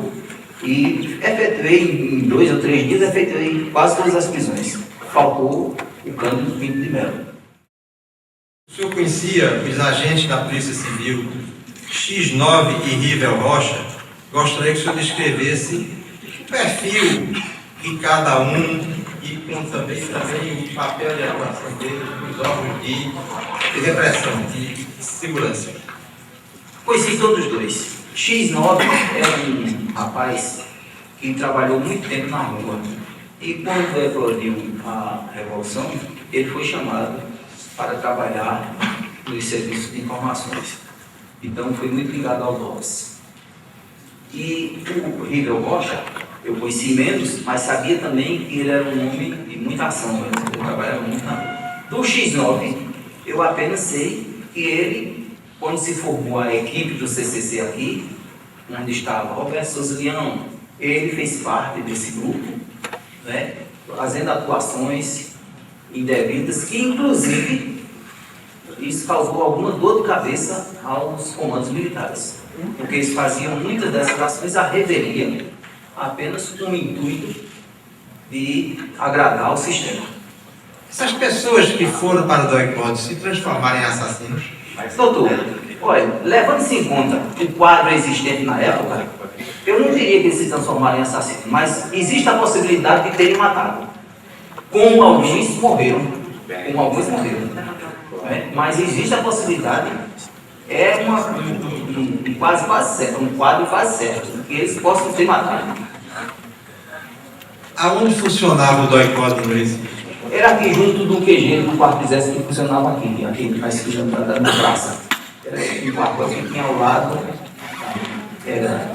e efetuei, em 2 ou 3 dias, efetuei quase todas as prisões. Faltou o Cândido Pinto de Melo. O senhor conhecia os agentes da Polícia Civil X9 e Rivel Rocha? Gostaria que o senhor descrevesse o perfil de cada um e com também o papel de atuação deles nos órgãos de repressão, de segurança. Conheci todos os dois. X9 é um rapaz que trabalhou muito tempo na rua. E quando eclodiu a Revolução, ele foi chamado para trabalhar nos serviços de informações. Então, foi muito ligado ao DOPS. E o Rivel Rocha, eu conheci menos, mas sabia também que ele era um homem de muita ação. Ele trabalhava muito na rua. Do X9, eu apenas sei que ele, quando se formou a equipe do CCC aqui, onde estava Roberto Souza Leão, ele fez parte desse grupo, né, fazendo atuações indevidas, que inclusive isso causou alguma dor de cabeça aos comandos militares, porque eles faziam muitas dessas ações à revelia, apenas com o intuito de agradar o sistema. Essas pessoas que foram para o doicode se transformaram em assassinos? Mas, doutor, olha, levando-se em conta o quadro existente na época, eu não diria que eles se transformaram em assassinos, mas existe a possibilidade de terem matado. Como alguns morreram. Mas existe a possibilidade é um quadro quase certo, que eles possam ter matado. Aonde funcionava o doicode no Recife? Era aqui junto do QG do quarto exército que funcionava aqui na esquina da praça. Era um quarto aqui, tinha ao lado. Era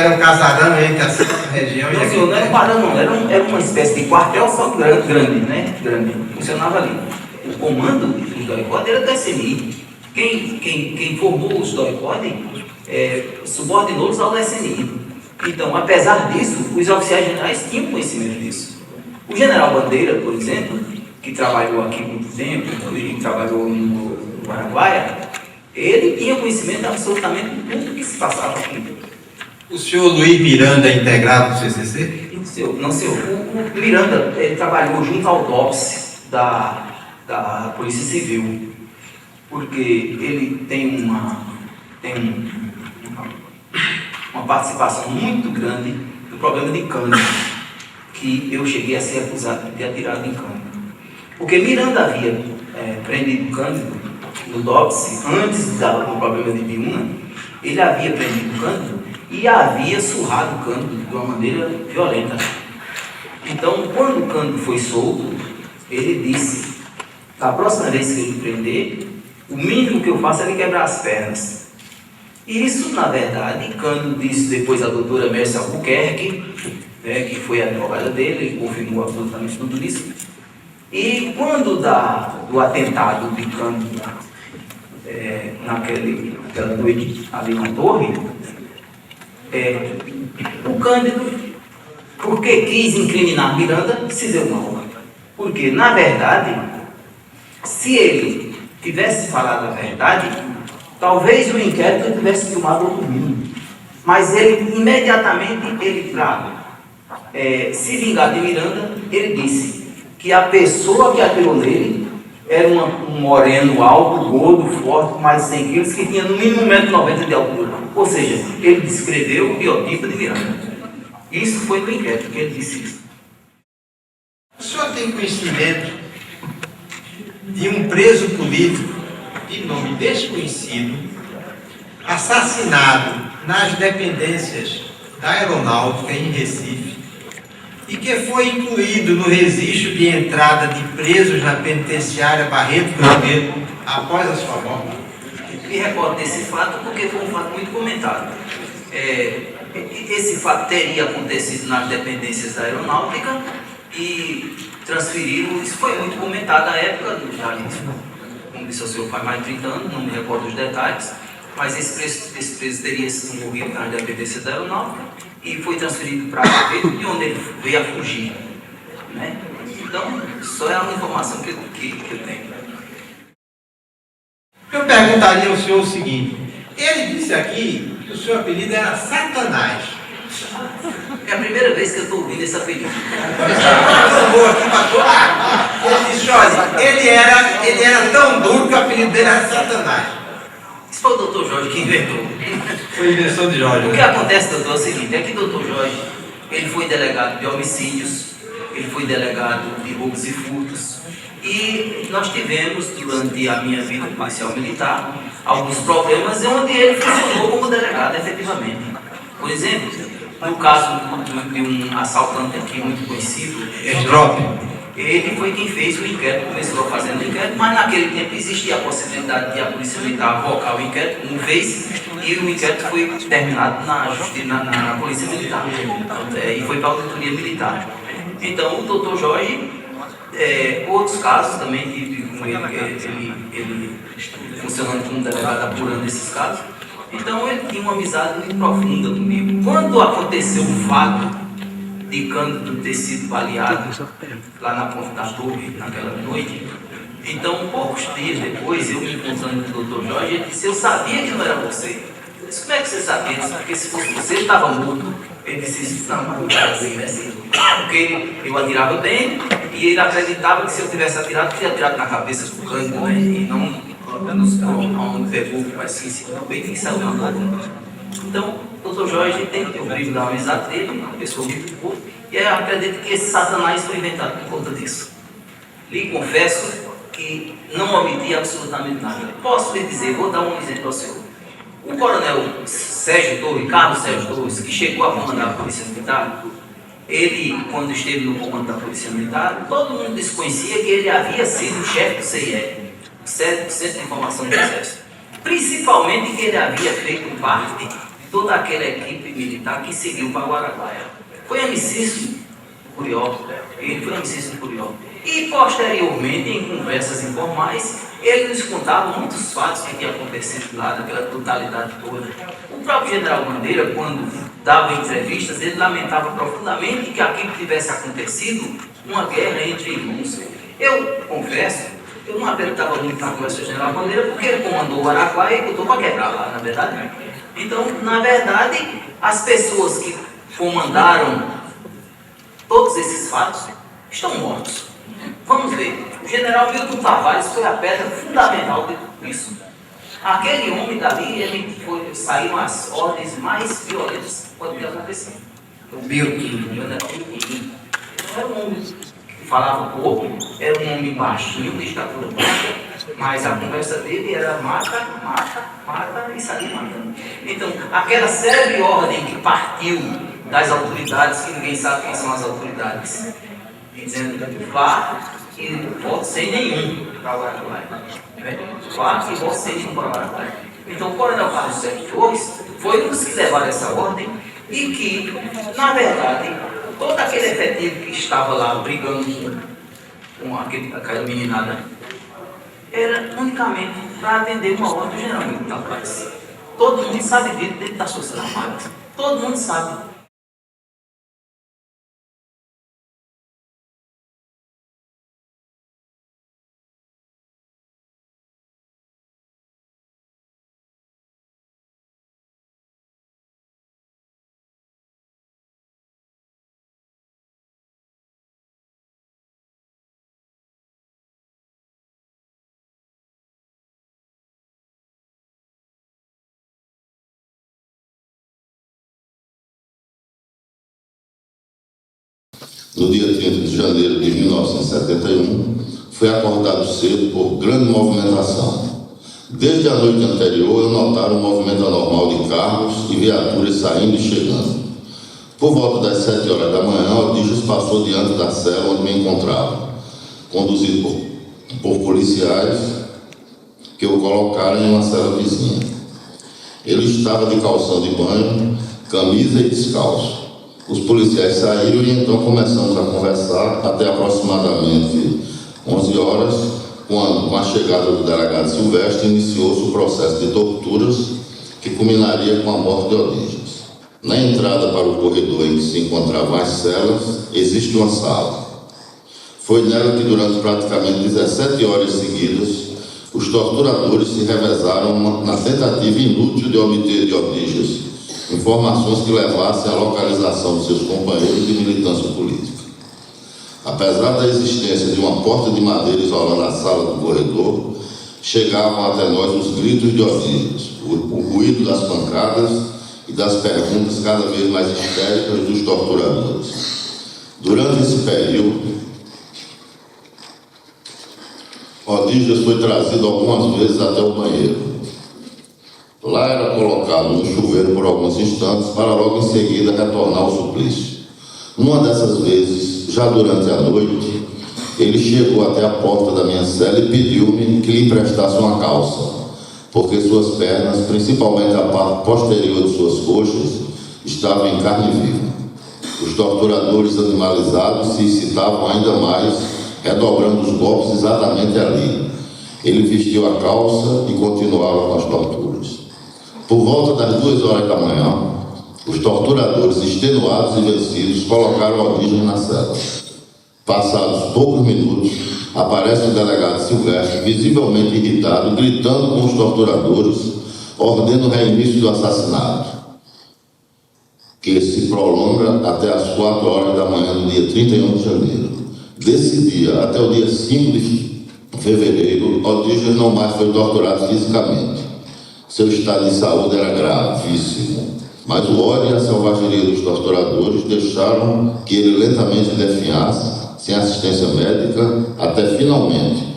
um casarão entre essa região e não, aqui? senhor, não era um casarão, não. Era uma espécie de quartel, só grande, né? Grande. Funcionava ali. O comando do doicode era do SNI. Quem formou os doicode subordinou-os ao SNI. Então, apesar disso, os oficiais generais tinham conhecimento disso. O general Bandeira, por exemplo, que trabalhou aqui muito tempo e trabalhou no Paraguaia, ele tinha conhecimento absolutamente de tudo que se passava aqui. O senhor Luiz Miranda integrava o CCC? Não, senhor. O Miranda ele trabalhou junto ao DOPS da Polícia Civil, porque ele tem uma participação muito grande do problema de Cândido, que eu cheguei a ser acusado de ter atirado em Cândido. Porque Miranda havia prendido Cândido no DOPS, antes do problema de Biúna, ele havia prendido Cândido e havia surrado Cândido de uma maneira violenta. Então, quando Cândido foi solto, ele disse: a próxima vez que ele prender, o mínimo que eu faço é ele quebrar as pernas. Isso, na verdade, Cândido disse depois a doutora Mércia Albuquerque, que foi a advogada dele, ele confirmou absolutamente tudo isso. E quando do atentado de Cândido, naquela noite ali na torre, o Cândido, porque quis incriminar Miranda, se deu mal. Porque, na verdade, se ele tivesse falado a verdade, talvez o inquérito tivesse tomado outro rumo. Mas ele, imediatamente, para se vingar de Miranda, ele disse que a pessoa que atirou nele era um moreno alto, gordo, forte, mais de 100 quilos, que tinha no mínimo 1,90 m de altura. Ou seja, ele descreveu o biotipo de Miranda. Isso foi no inquérito que ele disse isso. O senhor tem conhecimento de um preso político de nome desconhecido, assassinado nas dependências da Aeronáutica em Recife e que foi incluído no registro de entrada de presos na penitenciária Barreto Carneiro após a sua morte? Me recordo desse fato porque foi um fato muito comentado. Esse fato teria acontecido nas dependências da Aeronáutica e transferiram, isso foi muito comentado na época do jornalismo. Como disse o senhor, faz mais de 30 anos, não me recordo os detalhes, mas esse preso teria sido morrido nas dependências da Aeronáutica e foi transferido para a Barreto, de onde ele veio a fugir. Né? Então, só é uma informação que eu tenho. Eu perguntaria ao senhor o seguinte: ele disse aqui que o seu apelido era Satanás. É a primeira vez que eu estou ouvindo esse apelido. Ele disse: olha, ele era tão duro que o apelido dele era Satanás. Isso foi o doutor Jorge que inventou. Foi a invenção de Jorge. O que acontece, doutor, é o seguinte: é que o doutor Jorge, ele foi delegado de homicídios, ele foi delegado de roubos e furtos, e nós tivemos, durante a minha vida policial militar, alguns problemas onde ele funcionou como delegado, efetivamente. Por exemplo, no caso de um assaltante aqui muito conhecido, ele foi quem fez o inquérito, começou fazendo o inquérito, mas naquele tempo existia a possibilidade de a Polícia Militar avocar o inquérito, como fez, e o inquérito foi terminado na Polícia Militar, e foi para a Auditoria Militar. Então, o doutor Jorge, outros casos também, ele funcionando como delegado apurando esses casos, então ele tinha uma amizade muito profunda comigo. Quando aconteceu o fato de Cândido ter sido baleado lá na Ponta da Torre, naquela noite, então, poucos dias depois, eu me encontrando com o doutor Jorge, ele disse: eu sabia que não era você. Eu disse: como é que você sabia? Porque se fosse você, ele estava morto. Ele disse: não, mas não era assim. Porque eu atirava bem e ele acreditava que se eu tivesse atirado, eu teria atirado na cabeça do Cândido, né? E não onde pegou, mas sim, se não bem, nem saiu na boca. Então, o doutor Jorge tem o brilho da amizade dele, uma pessoa muito boa, e eu acredito que esse Satanás foi inventado por conta disso. Lhe confesso que não omitia absolutamente nada. Posso lhe dizer, vou dar um exemplo ao senhor. O coronel Sérgio Torres, Carlos Sérgio Torres, que chegou a comandar a Polícia Militar, ele, quando esteve no comando da Polícia Militar, todo mundo desconhecia que ele havia sido chefe do CIE, Centro de Informação do Exército. Principalmente que ele havia feito parte de toda aquela equipe militar que seguiu para Guaraguaia. Foi amicíssimo Curió, ele foi amicíssimo Curió. E, posteriormente, em conversas informais, ele nos contava muitos fatos que tinham acontecido lá, daquela totalidade toda. O próprio general Bandeira, quando dava entrevistas, ele lamentava profundamente que aquilo tivesse acontecido, uma guerra entre irmãos. Eu confesso, eu não acreditava muito na conversa do general Bandeira, porque ele comandou o Araguaia e botou para quebrar lá, na verdade. Então, na verdade, as pessoas que comandaram todos esses fatos estão mortos. Vamos ver, o general Milton Tavares foi a pedra fundamental de tudo isso. Aquele homem dali, ele saíram as ordens mais violentas que podem ter acontecido. O Milton, o general Milton. Era um homem que falava pouco, era um homem baixinho, de estatura baixa, mas a conversa dele era mata, mata, mata e sair matando. Então, aquela célebre ordem que partiu das autoridades, que ninguém sabe quem são as autoridades, dizendo vá e volte sem nenhum para o Araguaia. Vá e volte sem nenhum para o Araguaia. Então, o coronel Carlos Sérgio Torres foi um dos que levaram essa ordem e que, na verdade, todo aquele efetivo que estava lá brigando com aquela meninada era unicamente para atender uma ordem do general Milton Tavares. Todo mundo sabe disso dentro das Forças Armadas. Todo mundo sabe. No dia 30 de janeiro de 1971, foi acordado cedo por grande movimentação. Desde a noite anterior, eu notara um movimento anormal de carros e viaturas saindo e chegando. Por volta das 7 horas da manhã, Odígios passou diante da cela onde me encontrava, conduzido por policiais que o colocaram em uma cela vizinha. Ele estava de calção de banho, camisa e descalço. Os policiais saíram e então começamos a conversar até aproximadamente 11 horas, quando, com a chegada do delegado Silvestre, iniciou-se o processo de torturas que culminaria com a morte de Odígios. Na entrada para o corredor em que se encontravam as celas, existe uma sala. Foi nela que durante praticamente 17 horas seguidas, os torturadores se revezaram na tentativa inútil de obter de Odígios informações que levassem à localização de seus companheiros de militância política. Apesar da existência de uma porta de madeira isolando a sala do corredor, chegavam até nós os gritos de Odígios, o ruído das pancadas e das perguntas cada vez mais histéricas dos torturadores. Durante esse período, Odígios foi trazido algumas vezes até o banheiro. Lá era colocado no chuveiro por alguns instantes para logo em seguida retornar ao suplício. Numa dessas vezes, já durante a noite, ele chegou até a porta da minha cela e pediu-me que lhe emprestasse uma calça, porque suas pernas, principalmente a parte posterior de suas coxas, estavam em carne viva. Os torturadores animalizados se excitavam ainda mais, redobrando os golpes exatamente ali. Ele vestiu a calça e continuava com as torturas. Por volta das 2 horas da manhã, os torturadores, extenuados e vencidos, colocaram Odígios na cela. Passados poucos minutos, aparece o delegado Silvestre, visivelmente irritado, gritando com os torturadores, ordena o reinício do assassinato, que se prolonga até as 4 horas da manhã do dia 31 de janeiro. Desse dia até o dia 5 de fevereiro, Odígios não mais foi torturado fisicamente. Seu estado de saúde era gravíssimo, mas o ódio e a selvageria dos torturadores deixaram que ele lentamente definhasse, sem assistência médica, até finalmente,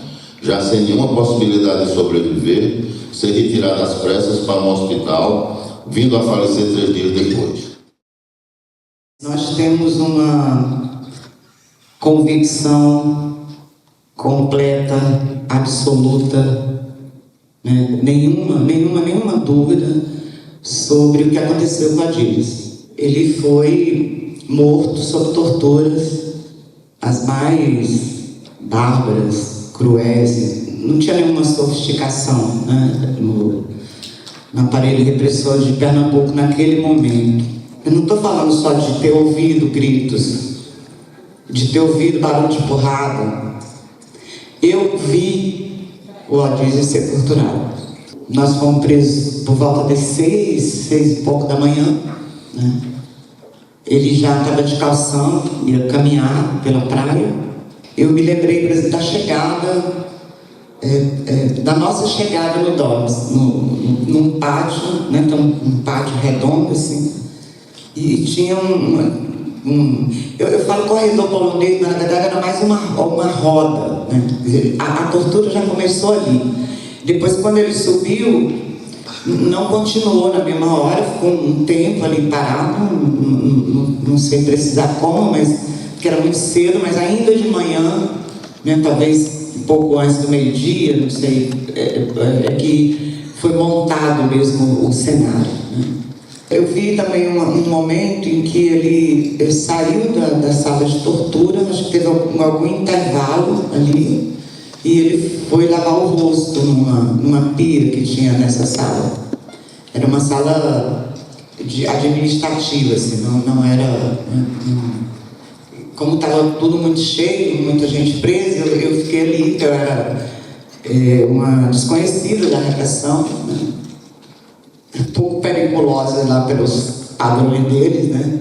já sem nenhuma possibilidade de sobreviver, ser retirado às pressas para um hospital, vindo a falecer 3 dias depois. Nós temos uma convicção completa, absoluta, né? nenhuma dúvida sobre o que aconteceu com Adílis. Ele foi morto sob torturas as mais bárbaras, cruéis, não tinha nenhuma sofisticação, né, no aparelho repressor de Pernambuco naquele momento. Eu não estou falando só de ter ouvido gritos, de ter ouvido barulho de porrada. Eu vi o Adílis ser torturado. Nós fomos presos por volta das 6 e pouco da manhã, né? Ele já estava de calção, ia caminhar pela praia. Eu me lembrei da chegada, da nossa chegada no DOPS, num pátio, né? Então, um pátio redondo assim, e tinha eu falo corredor polonês, mas na verdade era mais uma roda, né? A tortura já começou ali. Depois, quando ele subiu, não continuou na mesma hora, ficou um tempo ali parado, não sei precisar como, mas porque era muito cedo, mas ainda de manhã, né, talvez um pouco antes do meio-dia, não sei, que foi montado mesmo o cenário, né? Eu vi também um momento em que ele saiu da sala de tortura, acho que teve algum intervalo ali, e ele foi lavar o rosto numa pia que tinha nessa sala. Era uma sala administrativa, assim, não era... Como estava tudo muito cheio, muita gente presa, eu fiquei ali, que eu era uma desconhecida da repressão, né? Um pouco periculosa lá pelos padrões deles, né?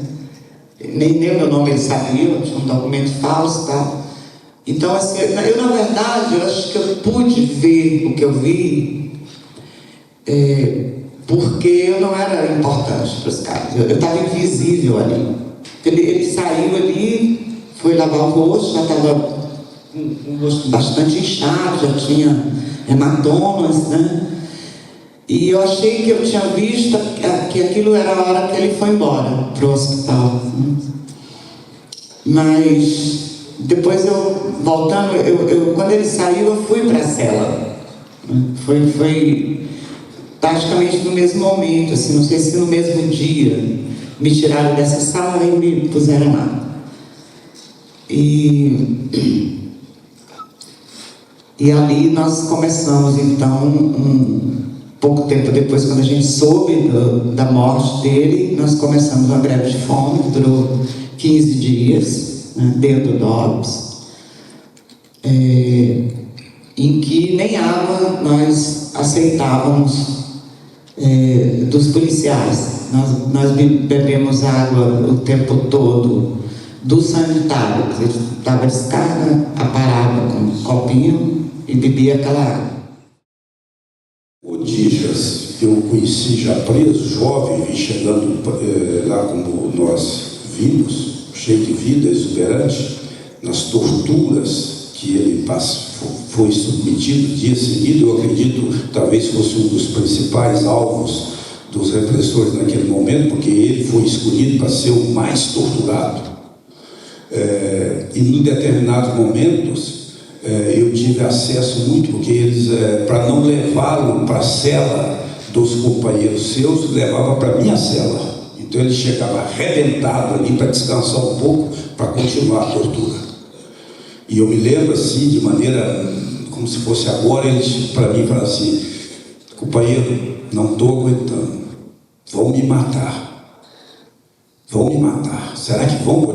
Nem o meu nome eles sabiam, tinha um documento falso e tal. Então, assim, eu na verdade, eu acho que eu pude ver o que eu vi, porque eu não era importante para os caras, eu estava invisível ali. Ele saiu ali, foi lavar o rosto, já estava com o rosto bastante inchado, já tinha hematomas, né? E eu achei que eu tinha visto que aquilo era a hora que ele foi embora para o hospital, né? Mas depois voltando, quando ele saiu, eu fui para a cela. Foi praticamente no mesmo momento, assim, não sei se no mesmo dia, me tiraram dessa sala e me puseram lá. E ali nós começamos, então, pouco tempo depois, quando a gente soube da morte dele, nós começamos uma greve de fome, que durou 15 dias, né, dentro do DOPS, em que nem água nós aceitávamos dos policiais. Nós bebemos água o tempo todo do sanitário. Ele dava descarga, aparava com um copinho e bebia aquela água. O Dijas, eu conheci já preso, jovem, vim chegando lá como nós vimos, cheio de vida, exuberante, nas torturas que ele foi submetido dia seguido. Eu acredito talvez fosse um dos principais alvos dos repressores naquele momento, porque ele foi escolhido para ser o mais torturado. E em determinados momentos eu tive acesso muito, porque eles, para não levá-lo para a cela dos companheiros seus, levava para a minha cela. Então ele chegava arrebentado ali para descansar um pouco, para continuar a tortura. E eu me lembro assim, de maneira como se fosse agora, ele para mim falava assim: companheiro, não estou aguentando, vão me matar, vão me matar. Será que vão?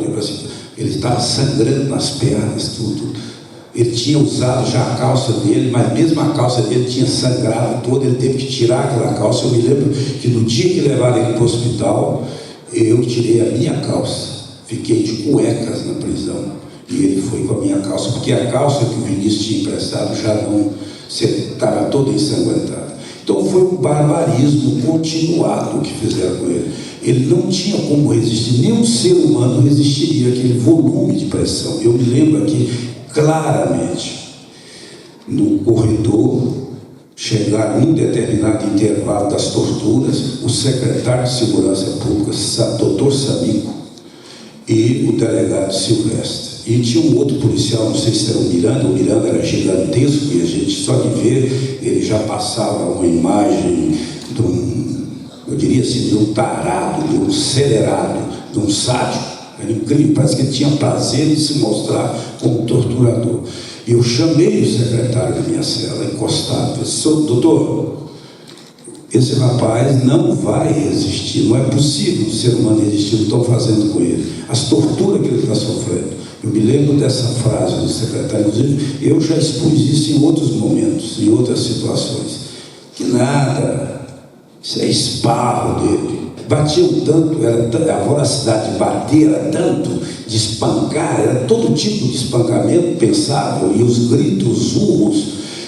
Ele estava sangrando nas pernas, tudo. Ele tinha usado já a calça dele, mas mesmo a calça dele tinha sangrado toda, ele teve que tirar aquela calça. Eu me lembro que no dia que levaram ele para o hospital, eu tirei a minha calça, fiquei de cuecas na prisão, e ele foi com a minha calça, porque a calça que o Vinícius tinha emprestado já não estava toda ensanguentada. Então foi um barbarismo continuado que fizeram com ele. Ele não tinha como resistir, nenhum ser humano resistiria àquele volume de pressão. Eu me lembro aqui claramente. no corredor, chegaram em um determinado intervalo das torturas, o secretário de Segurança Pública, doutor Samico, e o delegado Silvestre. E tinha um outro policial, não sei se era o Miranda era gigantesco, e a gente só de ver, ele já passava uma imagem de um, eu diria assim, de um tarado, de um acelerado, de um sádico. Era incrível, parece que ele tinha prazer em se mostrar como torturador. E eu chamei o secretário da minha cela, encostado, e disse: doutor, esse rapaz não vai resistir, não é possível um ser humano resistir, não estão fazendo com ele, as torturas que ele está sofrendo. Eu me lembro dessa frase do secretário, inclusive, eu já expus isso em outros momentos, em outras situações. Que nada, isso é esparro dele. Batiam tanto, a voracidade de bater era tanto, de espancar, era todo tipo de espancamento pensável, e os gritos, os urros,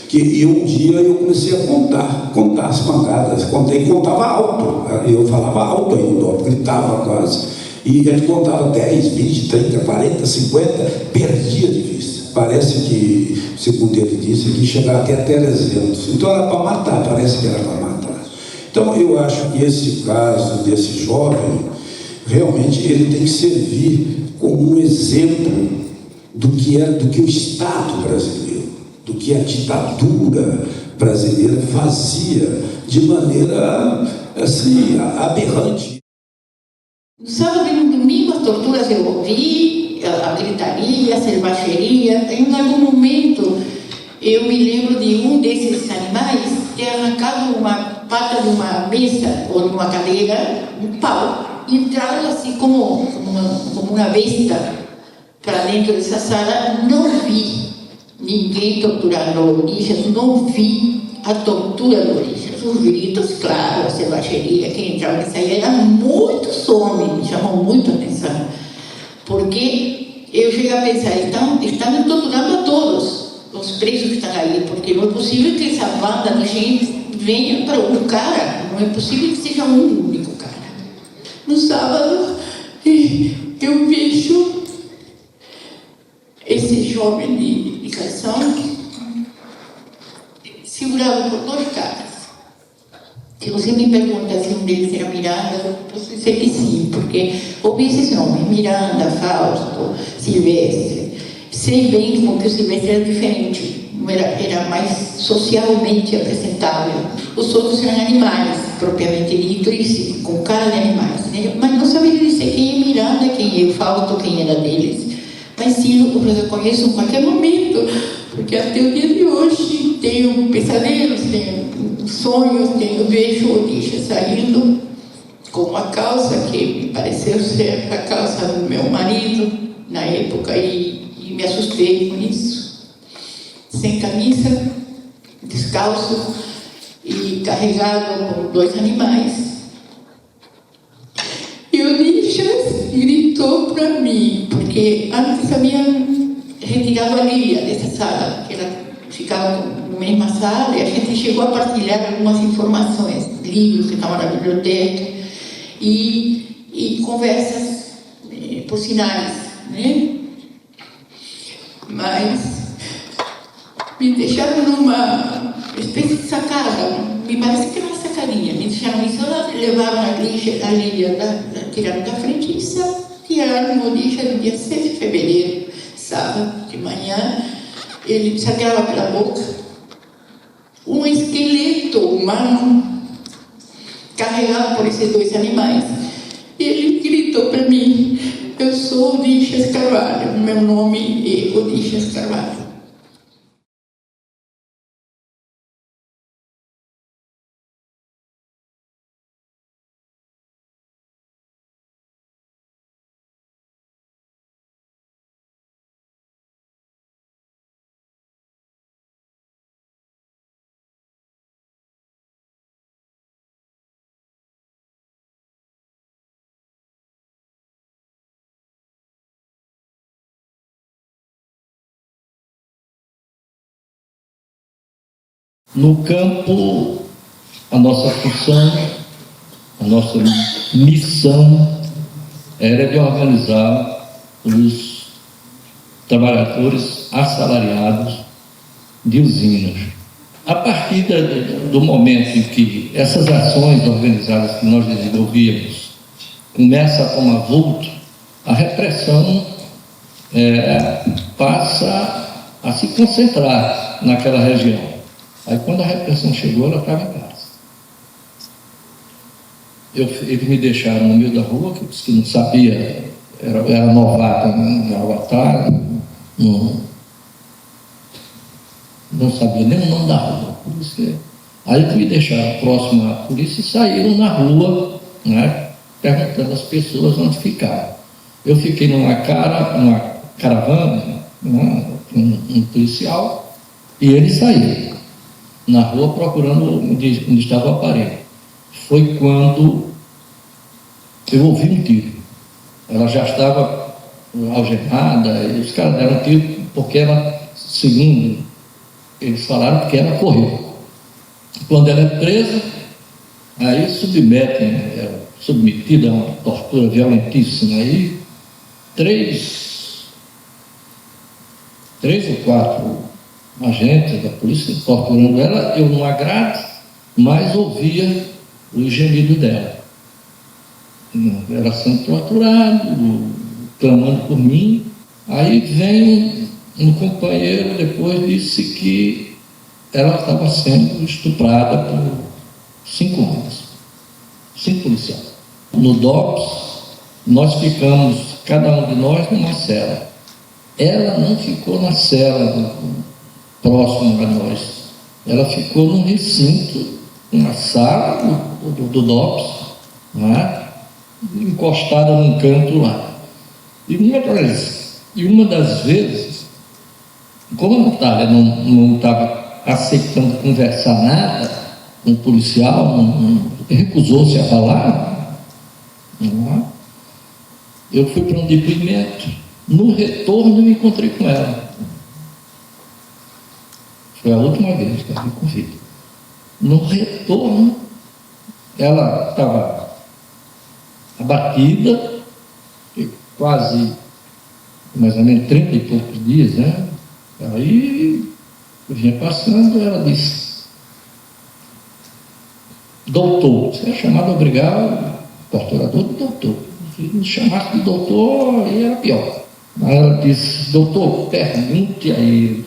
que um dia eu comecei a contar as pancadas, contava alto, eu falava alto ainda, gritava quase. E ele contava 10, 20, 30, 40, 50, perdia de vista. Parece que, segundo ele disse, que chegava até 300. Então era para matar, parece que era para matar. Então eu acho que esse caso desse jovem, realmente ele tem que servir como um exemplo do que o Estado brasileiro, do que a ditadura brasileira fazia de maneira assim, aberrante. No sábado e no domingo as torturas eu ouvi, a gritaria, a selvageria. Em algum momento eu me lembro de um desses animais ter arrancado uma pata de uma mesa ou de uma cadeira, um pau, e entrado assim como uma besta para dentro dessa sala. Não vi ninguém torturando Orixás, não vi a tortura do Orixás. Os gritos, claro, a selvageria, quem entrava nessa aí eram muitos homens, me chamou muito a atenção, porque eu cheguei a pensar, estão torturando a todos os presos que estão aí, porque não é possível que essa banda de gente venha para um cara, não é possível que seja um único cara. No sábado, eu vejo esse jovem de calção segurado por dois caras. Se você me pergunta se um deles era Miranda, eu posso dizer que sim, porque ouvi esses nomes, Miranda, Fausto, Silvestre. Sei bem como que o Silvestre era diferente, era mais socialmente apresentável. Os outros eram animais, propriamente dito, e com cara de animais. Né? Mas não sabia dizer quem é Miranda, quem é Fausto, quem era deles. Mas sim, eu reconheço em qualquer momento, porque até o dia de hoje tenho pesadelos, tenho sonhos, vejo Orixás saindo com a calça que me pareceu ser a calça do meu marido na época, e me assustei com isso. Sem camisa, descalço e carregado por dois animais. E Orixás gritou para mim, porque antes haviam retirado a Lília dessa sala, que ela ficava na mesma sala, e a gente chegou a partilhar algumas informações, livros que estavam na biblioteca, e conversas por sinais, né? Mas me deixaram numa espécie de sacada, me parece que era uma sacadinha, me deixaram isso, levaram a Lília, tiraram da frente e tiraram no Orixás no dia 6 de fevereiro, sábado de manhã. Ele sagrava pela boca um esqueleto humano carregado por esses dois animais. E ele gritou para mim: eu sou Orixás Carvalho, meu nome é Orixás Carvalho. No campo, a nossa função, a nossa missão era de organizar os trabalhadores assalariados de usinas. A partir do momento em que essas ações organizadas que nós desenvolvíamos começam a tomar vulto, a repressão passa a se concentrar naquela região. Aí, quando a repressão chegou, ela estava em casa. Eles me deixaram no meio da rua, que não sabia, era novato no Avatar, não sabia nem o nome da rua. Aí me deixaram próximo à polícia e saíram na rua, né, perguntando às pessoas onde ficaram. Eu fiquei numa caravana, um policial, e ele saiu na rua procurando onde estava o aparelho. Foi quando eu ouvi um tiro. Ela já estava algemada, e os caras deram um tiro porque ela, segundo eles falaram, porque ela correu. Quando ela é presa, aí submetida a uma tortura violentíssima. Aí 3 ou 4 agentes da polícia torturando ela, eu não agrado, mas ouvia o gemido dela. Era sendo torturado, clamando por mim. Aí vem um companheiro, depois disse que ela estava sendo estuprada por 5 homens, 5 policiais. No DOPS, nós ficamos, cada um de nós, numa cela. Ela não ficou na cela próximo a nós. Ela ficou num recinto, numa sala do DOPS, né? Encostada num canto lá. E uma das vezes, como eu não estava aceitando conversar nada com o policial, recusou-se a falar, eu fui para um depoimento. No retorno eu me encontrei com ela. Foi a última vez que eu vi com vida. No retorno, ela estava abatida, quase mais ou menos 30 e poucos dias, né? Aí eu vinha passando, ela disse: doutor, você é chamado a obrigar o torturador de doutor. Se me chamasse de doutor, aí era pior. Aí ela disse: doutor, pergunte a ele,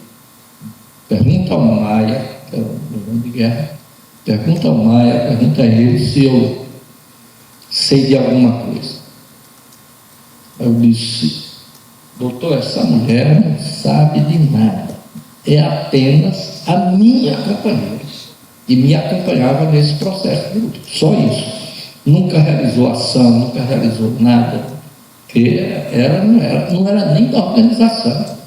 pergunta ao Maia, que é o nome de guerra, pergunta ao Maia, pergunta a ele se eu sei de alguma coisa. Eu disse: doutor, essa mulher não sabe de nada, é apenas a minha companheira, e me acompanhava nesse processo de luta, só isso. Nunca realizou ação, nunca realizou nada, porque ela não era nem da organização.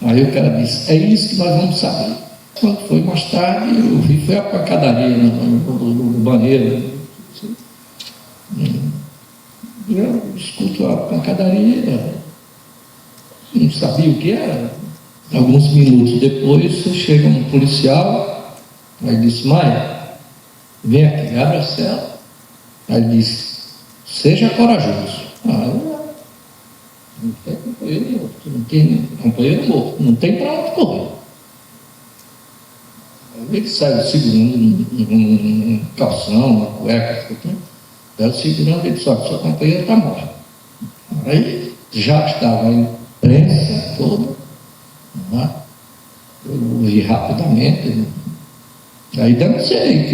Aí o cara disse: é isso que nós vamos saber. Quando foi mais tarde, eu vi, foi a pancadaria no banheiro. Eu escuto a pancadaria, não sabia o que era. Alguns minutos depois, chega um policial, aí disse: Maia, vem aqui, abre a cela. Aí disse: seja corajoso. Não tem companheiro morto, não tem companheiro morto, não tem para onde correr. Ele saiu segurando um calção, uma cueca, ela segurando, ele disse: sua companheira está morta. Aí já estava a imprensa toda, eu vi rapidamente. Aí denunciei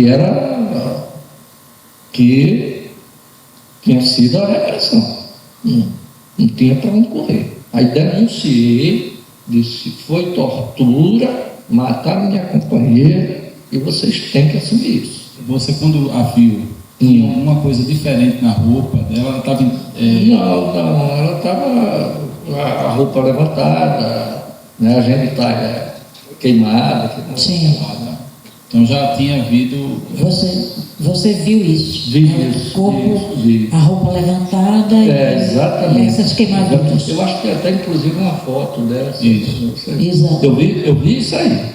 que tinha sido a repressão. Não tinha para onde correr. Aí denunciei, disse: foi tortura, mataram minha companheira e vocês têm que assumir isso. Você, quando a viu, tinha alguma coisa diferente na roupa dela? Ela estava. Não, ela estava a roupa levantada, né, a genitália queimada. Sim. Então já tinha havido. Você viu isso? Vi né? isso. O corpo, vi. a roupa levantada exatamente. E essas queimaduras. Eu acho que até inclusive uma foto dessa. Isso. Exato. Eu vi isso aí.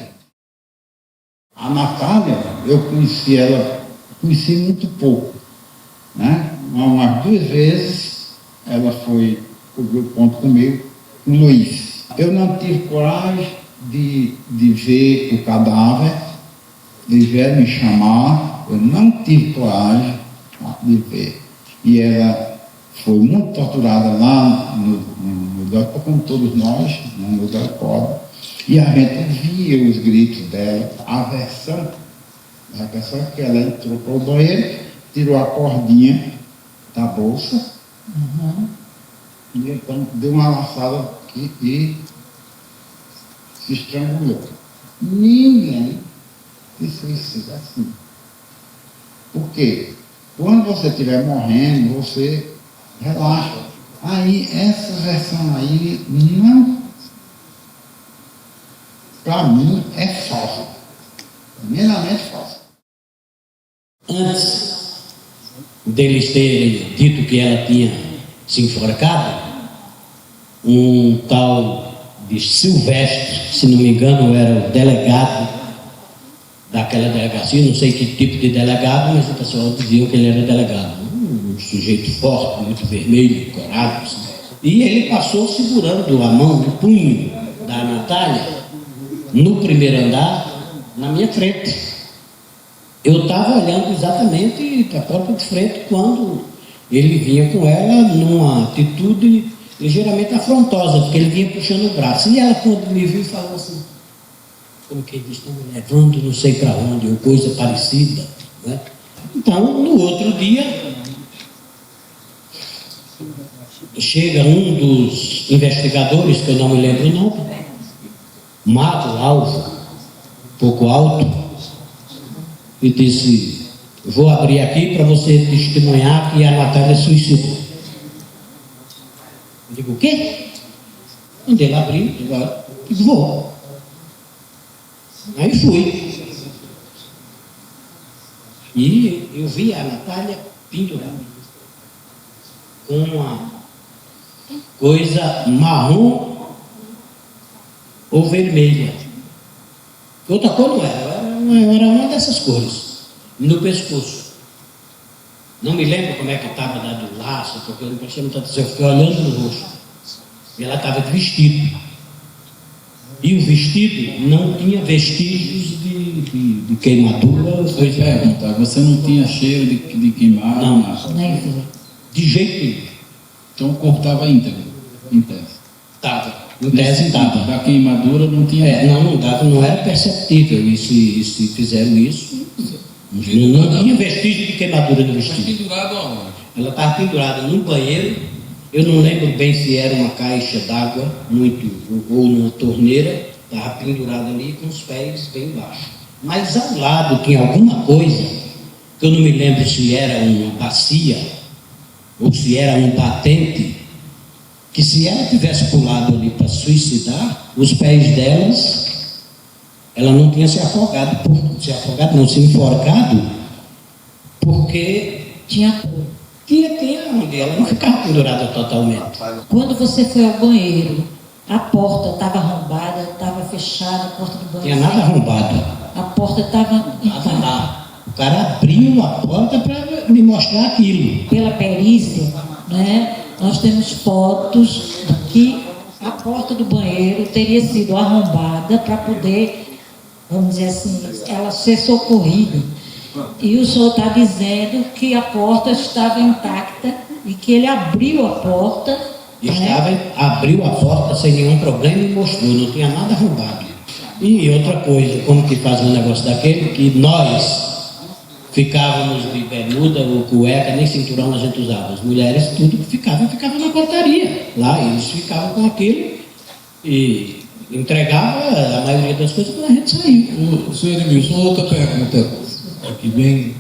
A Natália, eu conheci muito pouco, né? Umas 2 vezes ela foi cobrir o ponto comigo, com o Luiz. Eu não tive coragem de ver o cadáver, eles vieram me chamar, eu não tive coragem de ver. E ela foi muito torturada lá no Delcópolis, como todos nós, no Delcópolis, e a gente via os gritos dela, a versão que ela entrou para o banheiro, tirou a cordinha da bolsa, e então deu uma laçada aqui e se estrangulou. Ninguém se suicida assim. Por quê? Quando você estiver morrendo, você relaxa. Aí, essa versão aí, não, para mim, é falsa. Primeiramente falsa. Antes deles terem dito que ela tinha se enforcado, um tal de Silvestre, se não me engano, era o delegado daquela delegacia, não sei que tipo de delegado, mas o pessoal dizia que ele era delegado. Um sujeito forte, muito vermelho, corado. Assim. E ele passou segurando a mão, o punho da Natália, no primeiro andar, na minha frente. Eu estava olhando exatamente para a porta de frente quando ele vinha com ela numa atitude ligeiramente afrontosa, porque ele vinha puxando o braço. E ela, quando me viu, falou assim, como quem diz, estão me levando não sei para onde, ou coisa parecida. Né? Então, no outro dia, chega um dos investigadores, que eu não me lembro o nome, Mato Alvo, pouco alto, e disse, vou abrir aqui para você testemunhar que a Natália suicidou. Eu digo, o quê? Quando ele abriu, eu digo, vou. Aí fui. E eu vi a Natália pendurada com uma coisa marrom ou vermelha. Outra cor não era uma dessas cores. No pescoço. Não me lembro como é que estava dado o laço, porque eu não prestei muita atenção, eu fiquei olhando no rosto. E ela estava de vestido. E o vestido não tinha vestígios de queimadura. Foi perguntar, você não tinha cheiro de queimado? Não, de jeito nenhum. Então o corpo estava íntegro, em tese? Estava, em tese estava. Da queimadura não tinha... não era perceptível, e se fizeram isso, não tinha vestígio de queimadura no vestido. Mas pendurado aonde? Ela estava pendurada num banheiro. Eu não lembro bem se era uma caixa d'água ou numa torneira, estava pendurada ali com os pés bem baixos. Mas ao lado tinha alguma coisa, que eu não me lembro se era uma bacia ou se era um batente, que se ela tivesse pulado ali para suicidar, os pés delas, ela não tinha se enforcado, porque tinha onde ela não ficava pendurada totalmente. Quando você foi ao banheiro, a porta estava arrombada, estava fechada, a porta do banheiro. Tinha nada arrombado. A porta estava. O cara abriu a porta para me mostrar aquilo. Pela perícia, né, nós temos fotos que a porta do banheiro teria sido arrombada para poder, vamos dizer assim, ela ser socorrida. E o senhor está dizendo que a porta estava intacta e que ele abriu a porta. Abriu a porta sem nenhum problema e mostrou, não tinha nada arrombado. E outra coisa, como que faz um negócio daquele, que nós ficávamos de bermuda ou cueca, nem cinturão a gente usava. As mulheres tudo ficava na portaria. Lá eles ficavam com aquilo e entregava a maioria das coisas quando a gente saiu. O senhor Edmilson, outra pergunta aqui bem.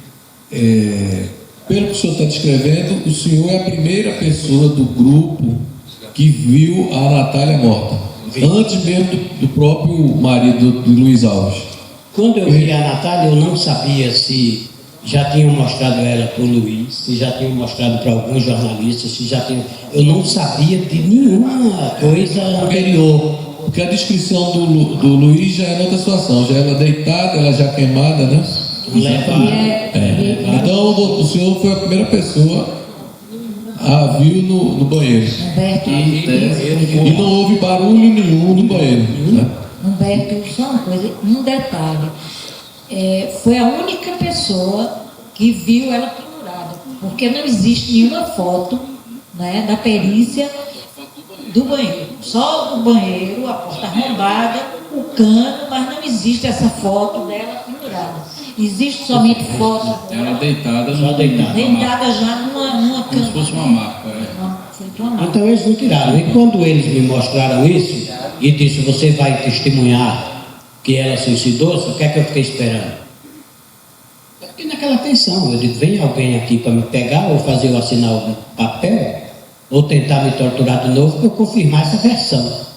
Pelo que o senhor está descrevendo, o senhor é a primeira pessoa do grupo que viu a Natália morta. Antes mesmo do próprio marido do Luiz Alves. Quando eu vi a Natália, eu não sabia se já tinham mostrado ela para o Luiz, se já tinham mostrado para alguns jornalistas, se já tinham... Eu não sabia de nenhuma coisa anterior. Porque a descrição do Luiz já é outra situação, já ela deitada, ela já queimada, né? Então o senhor foi a primeira pessoa a viu no banheiro. E não houve barulho nenhum no banheiro. Né? Humberto, só uma coisa, um detalhe. Foi a única pessoa que viu ela pendurada, porque não existe nenhuma foto, né, da perícia do banheiro. Só o banheiro, a porta arrombada, o cano, mas não existe essa foto dela pendurada. Existe somente foto Ela deitada, deitada já numa como se fosse uma marca. Então eles não tiraram. E quando eles me mostraram isso e disse, você vai testemunhar que ela suicidou-se, o que é que eu fiquei esperando? Eu fiquei naquela tensão. Eu disse, vem alguém aqui para me pegar ou fazer eu assinar o papel ou tentar me torturar de novo para eu confirmar essa versão.